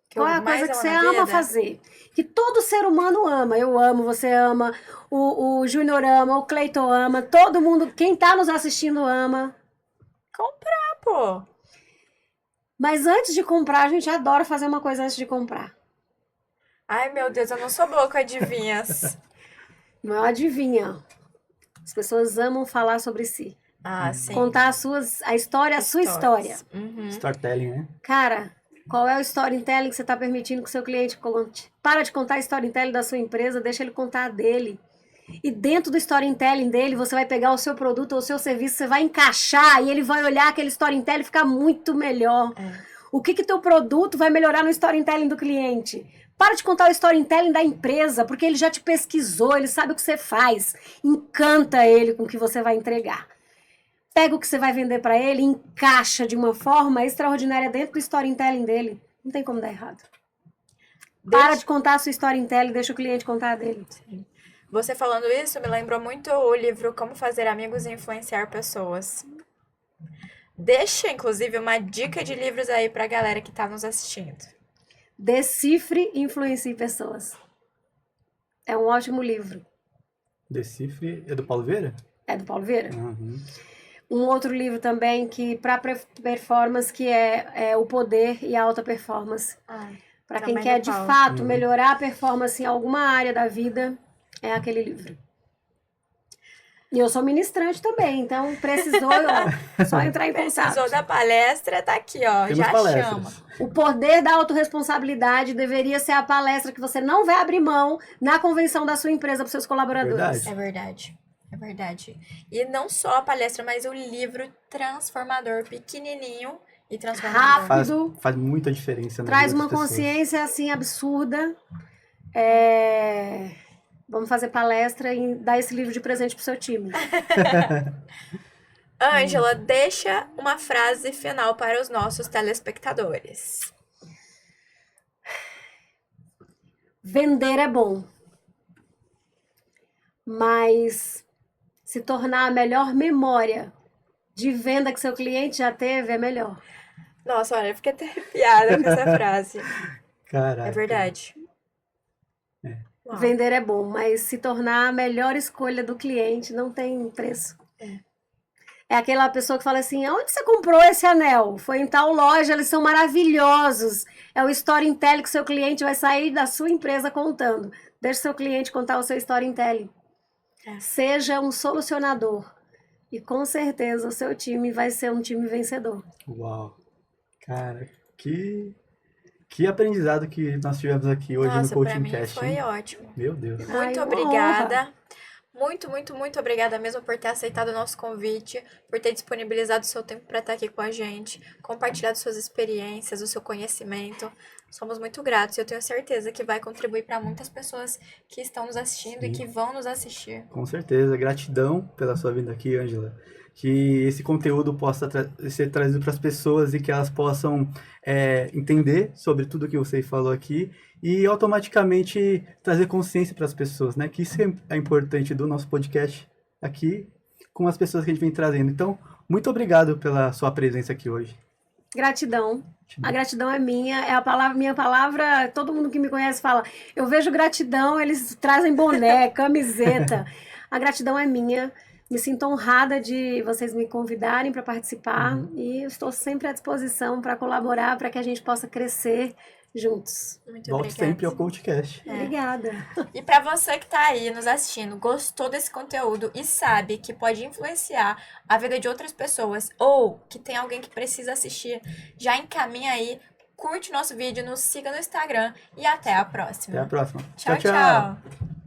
[SPEAKER 2] Que
[SPEAKER 3] Qual é a coisa que você ama fazer? Que todo ser humano ama. Eu amo, você ama, o Júnior ama, o Cleiton ama, todo mundo, quem tá nos assistindo ama.
[SPEAKER 2] Comprar, pô.
[SPEAKER 3] Mas antes de comprar, a gente adora fazer uma coisa antes de comprar.
[SPEAKER 2] Ai, meu Deus, eu não sou boa com adivinhas.
[SPEAKER 3] Não adivinha. As pessoas amam falar sobre si.
[SPEAKER 2] Ah, sim.
[SPEAKER 3] Contar a história, a sua história.
[SPEAKER 1] Storytelling, né?
[SPEAKER 3] Cara, qual é o storytelling que você está permitindo que o seu cliente conte? Para de contar a storytelling da sua empresa, deixa ele contar a dele. E dentro do storytelling dele, você vai pegar o seu produto ou o seu serviço, você vai encaixar e ele vai olhar aquele storytelling e ficar muito melhor. O que teu produto vai melhorar no storytelling do cliente? Para de contar o storytelling da empresa, porque ele já te pesquisou, ele sabe o que você faz. Encanta ele com o que você vai entregar. Pega o que você vai vender para ele, encaixa de uma forma extraordinária dentro do storytelling dele. Não tem como dar errado. Para de contar a sua história em tela e deixa o cliente contar a dele.
[SPEAKER 2] Você falando isso me lembrou muito o livro Como Fazer Amigos e Influenciar Pessoas. Deixa, inclusive, uma dica de livros aí pra galera que tá nos assistindo.
[SPEAKER 3] Decifre e influencie pessoas. É um ótimo livro.
[SPEAKER 1] Decifre é do Paulo Vieira?
[SPEAKER 3] É do Paulo Vieira.
[SPEAKER 1] Uhum.
[SPEAKER 3] Um outro livro também que para performance que é O Poder e a Alta Performance. Para quem
[SPEAKER 2] também
[SPEAKER 3] quer
[SPEAKER 2] do
[SPEAKER 3] de
[SPEAKER 2] Paulo.
[SPEAKER 3] fato melhorar a performance em alguma área da vida, é aquele livro. E eu sou ministrante também, então precisou só entrar em contato.
[SPEAKER 2] Precisou da palestra, tá aqui, ó.
[SPEAKER 1] Temos
[SPEAKER 2] Já
[SPEAKER 1] palestras.
[SPEAKER 2] chama.
[SPEAKER 3] O Poder da Autorresponsabilidade deveria ser a palestra que você não vai abrir mão na convenção da sua empresa para os seus colaboradores.
[SPEAKER 1] Verdade.
[SPEAKER 2] É verdade. É verdade. E não só a palestra, mas o livro transformador, pequenininho e transformador.
[SPEAKER 3] Rápido.
[SPEAKER 1] Faz muita diferença. Na
[SPEAKER 3] Traz
[SPEAKER 1] vida
[SPEAKER 3] uma
[SPEAKER 1] das pessoas.
[SPEAKER 3] consciência assim absurda. Vamos fazer palestra e dar esse livro de presente pro seu time.
[SPEAKER 2] Ângela, deixa uma frase final para os nossos telespectadores.
[SPEAKER 3] Vender é bom, mas se tornar a melhor memória de venda que seu cliente já teve é melhor.
[SPEAKER 2] Nossa, olha, eu fiquei até arrepiada com essa frase.
[SPEAKER 1] Caraca.
[SPEAKER 2] É verdade. Uau.
[SPEAKER 3] Vender é bom, mas se tornar a melhor escolha do cliente não tem preço. É aquela pessoa que fala assim, onde você comprou esse anel? Foi em tal loja, eles são maravilhosos. É o storytelling que seu cliente vai sair da sua empresa contando. Deixe seu cliente contar o seu storytelling. Seja um solucionador. E com certeza o seu time vai ser um time vencedor.
[SPEAKER 1] Uau. Cara, que aprendizado que nós tivemos aqui hoje
[SPEAKER 2] Nossa,
[SPEAKER 1] no
[SPEAKER 2] pra
[SPEAKER 1] Coaching
[SPEAKER 2] mim
[SPEAKER 1] Cast.
[SPEAKER 2] foi
[SPEAKER 1] hein?
[SPEAKER 2] ótimo.
[SPEAKER 1] Meu Deus.
[SPEAKER 2] Muito
[SPEAKER 3] Ai, uma
[SPEAKER 2] obrigada. Muito, muito, muito obrigada mesmo por ter aceitado o nosso convite, por ter disponibilizado o seu tempo para estar aqui com a gente, compartilhado suas experiências, o seu conhecimento. Somos muito gratos e eu tenho certeza que vai contribuir para muitas pessoas que estão nos assistindo e
[SPEAKER 1] Sim.
[SPEAKER 2] que vão nos assistir.
[SPEAKER 1] Com certeza. Gratidão pela sua vinda aqui, Ângela. Que esse conteúdo possa ser trazido para as pessoas e que elas possam entender sobre tudo que você falou aqui e automaticamente trazer consciência para as pessoas, né? Que isso é importante do nosso podcast aqui com as pessoas que a gente vem trazendo. Então, muito obrigado pela sua presença aqui hoje.
[SPEAKER 3] Gratidão. A gratidão é minha, é a palavra, minha palavra, todo mundo que me conhece fala, eu vejo gratidão, eles trazem boné, camiseta. A gratidão é minha. Me sinto honrada de vocês me convidarem para participar e estou sempre à disposição para colaborar, para que a gente possa crescer juntos.
[SPEAKER 2] Muito
[SPEAKER 1] Volte
[SPEAKER 2] obrigada.
[SPEAKER 1] sempre ao CoachCast.
[SPEAKER 3] Obrigada.
[SPEAKER 2] E para você que tá aí nos assistindo, gostou desse conteúdo e sabe que pode influenciar a vida de outras pessoas ou que tem alguém que precisa assistir, já encaminha aí, curte nosso vídeo, nos siga no Instagram e até a próxima.
[SPEAKER 1] Até a próxima.
[SPEAKER 2] Tchau, tchau.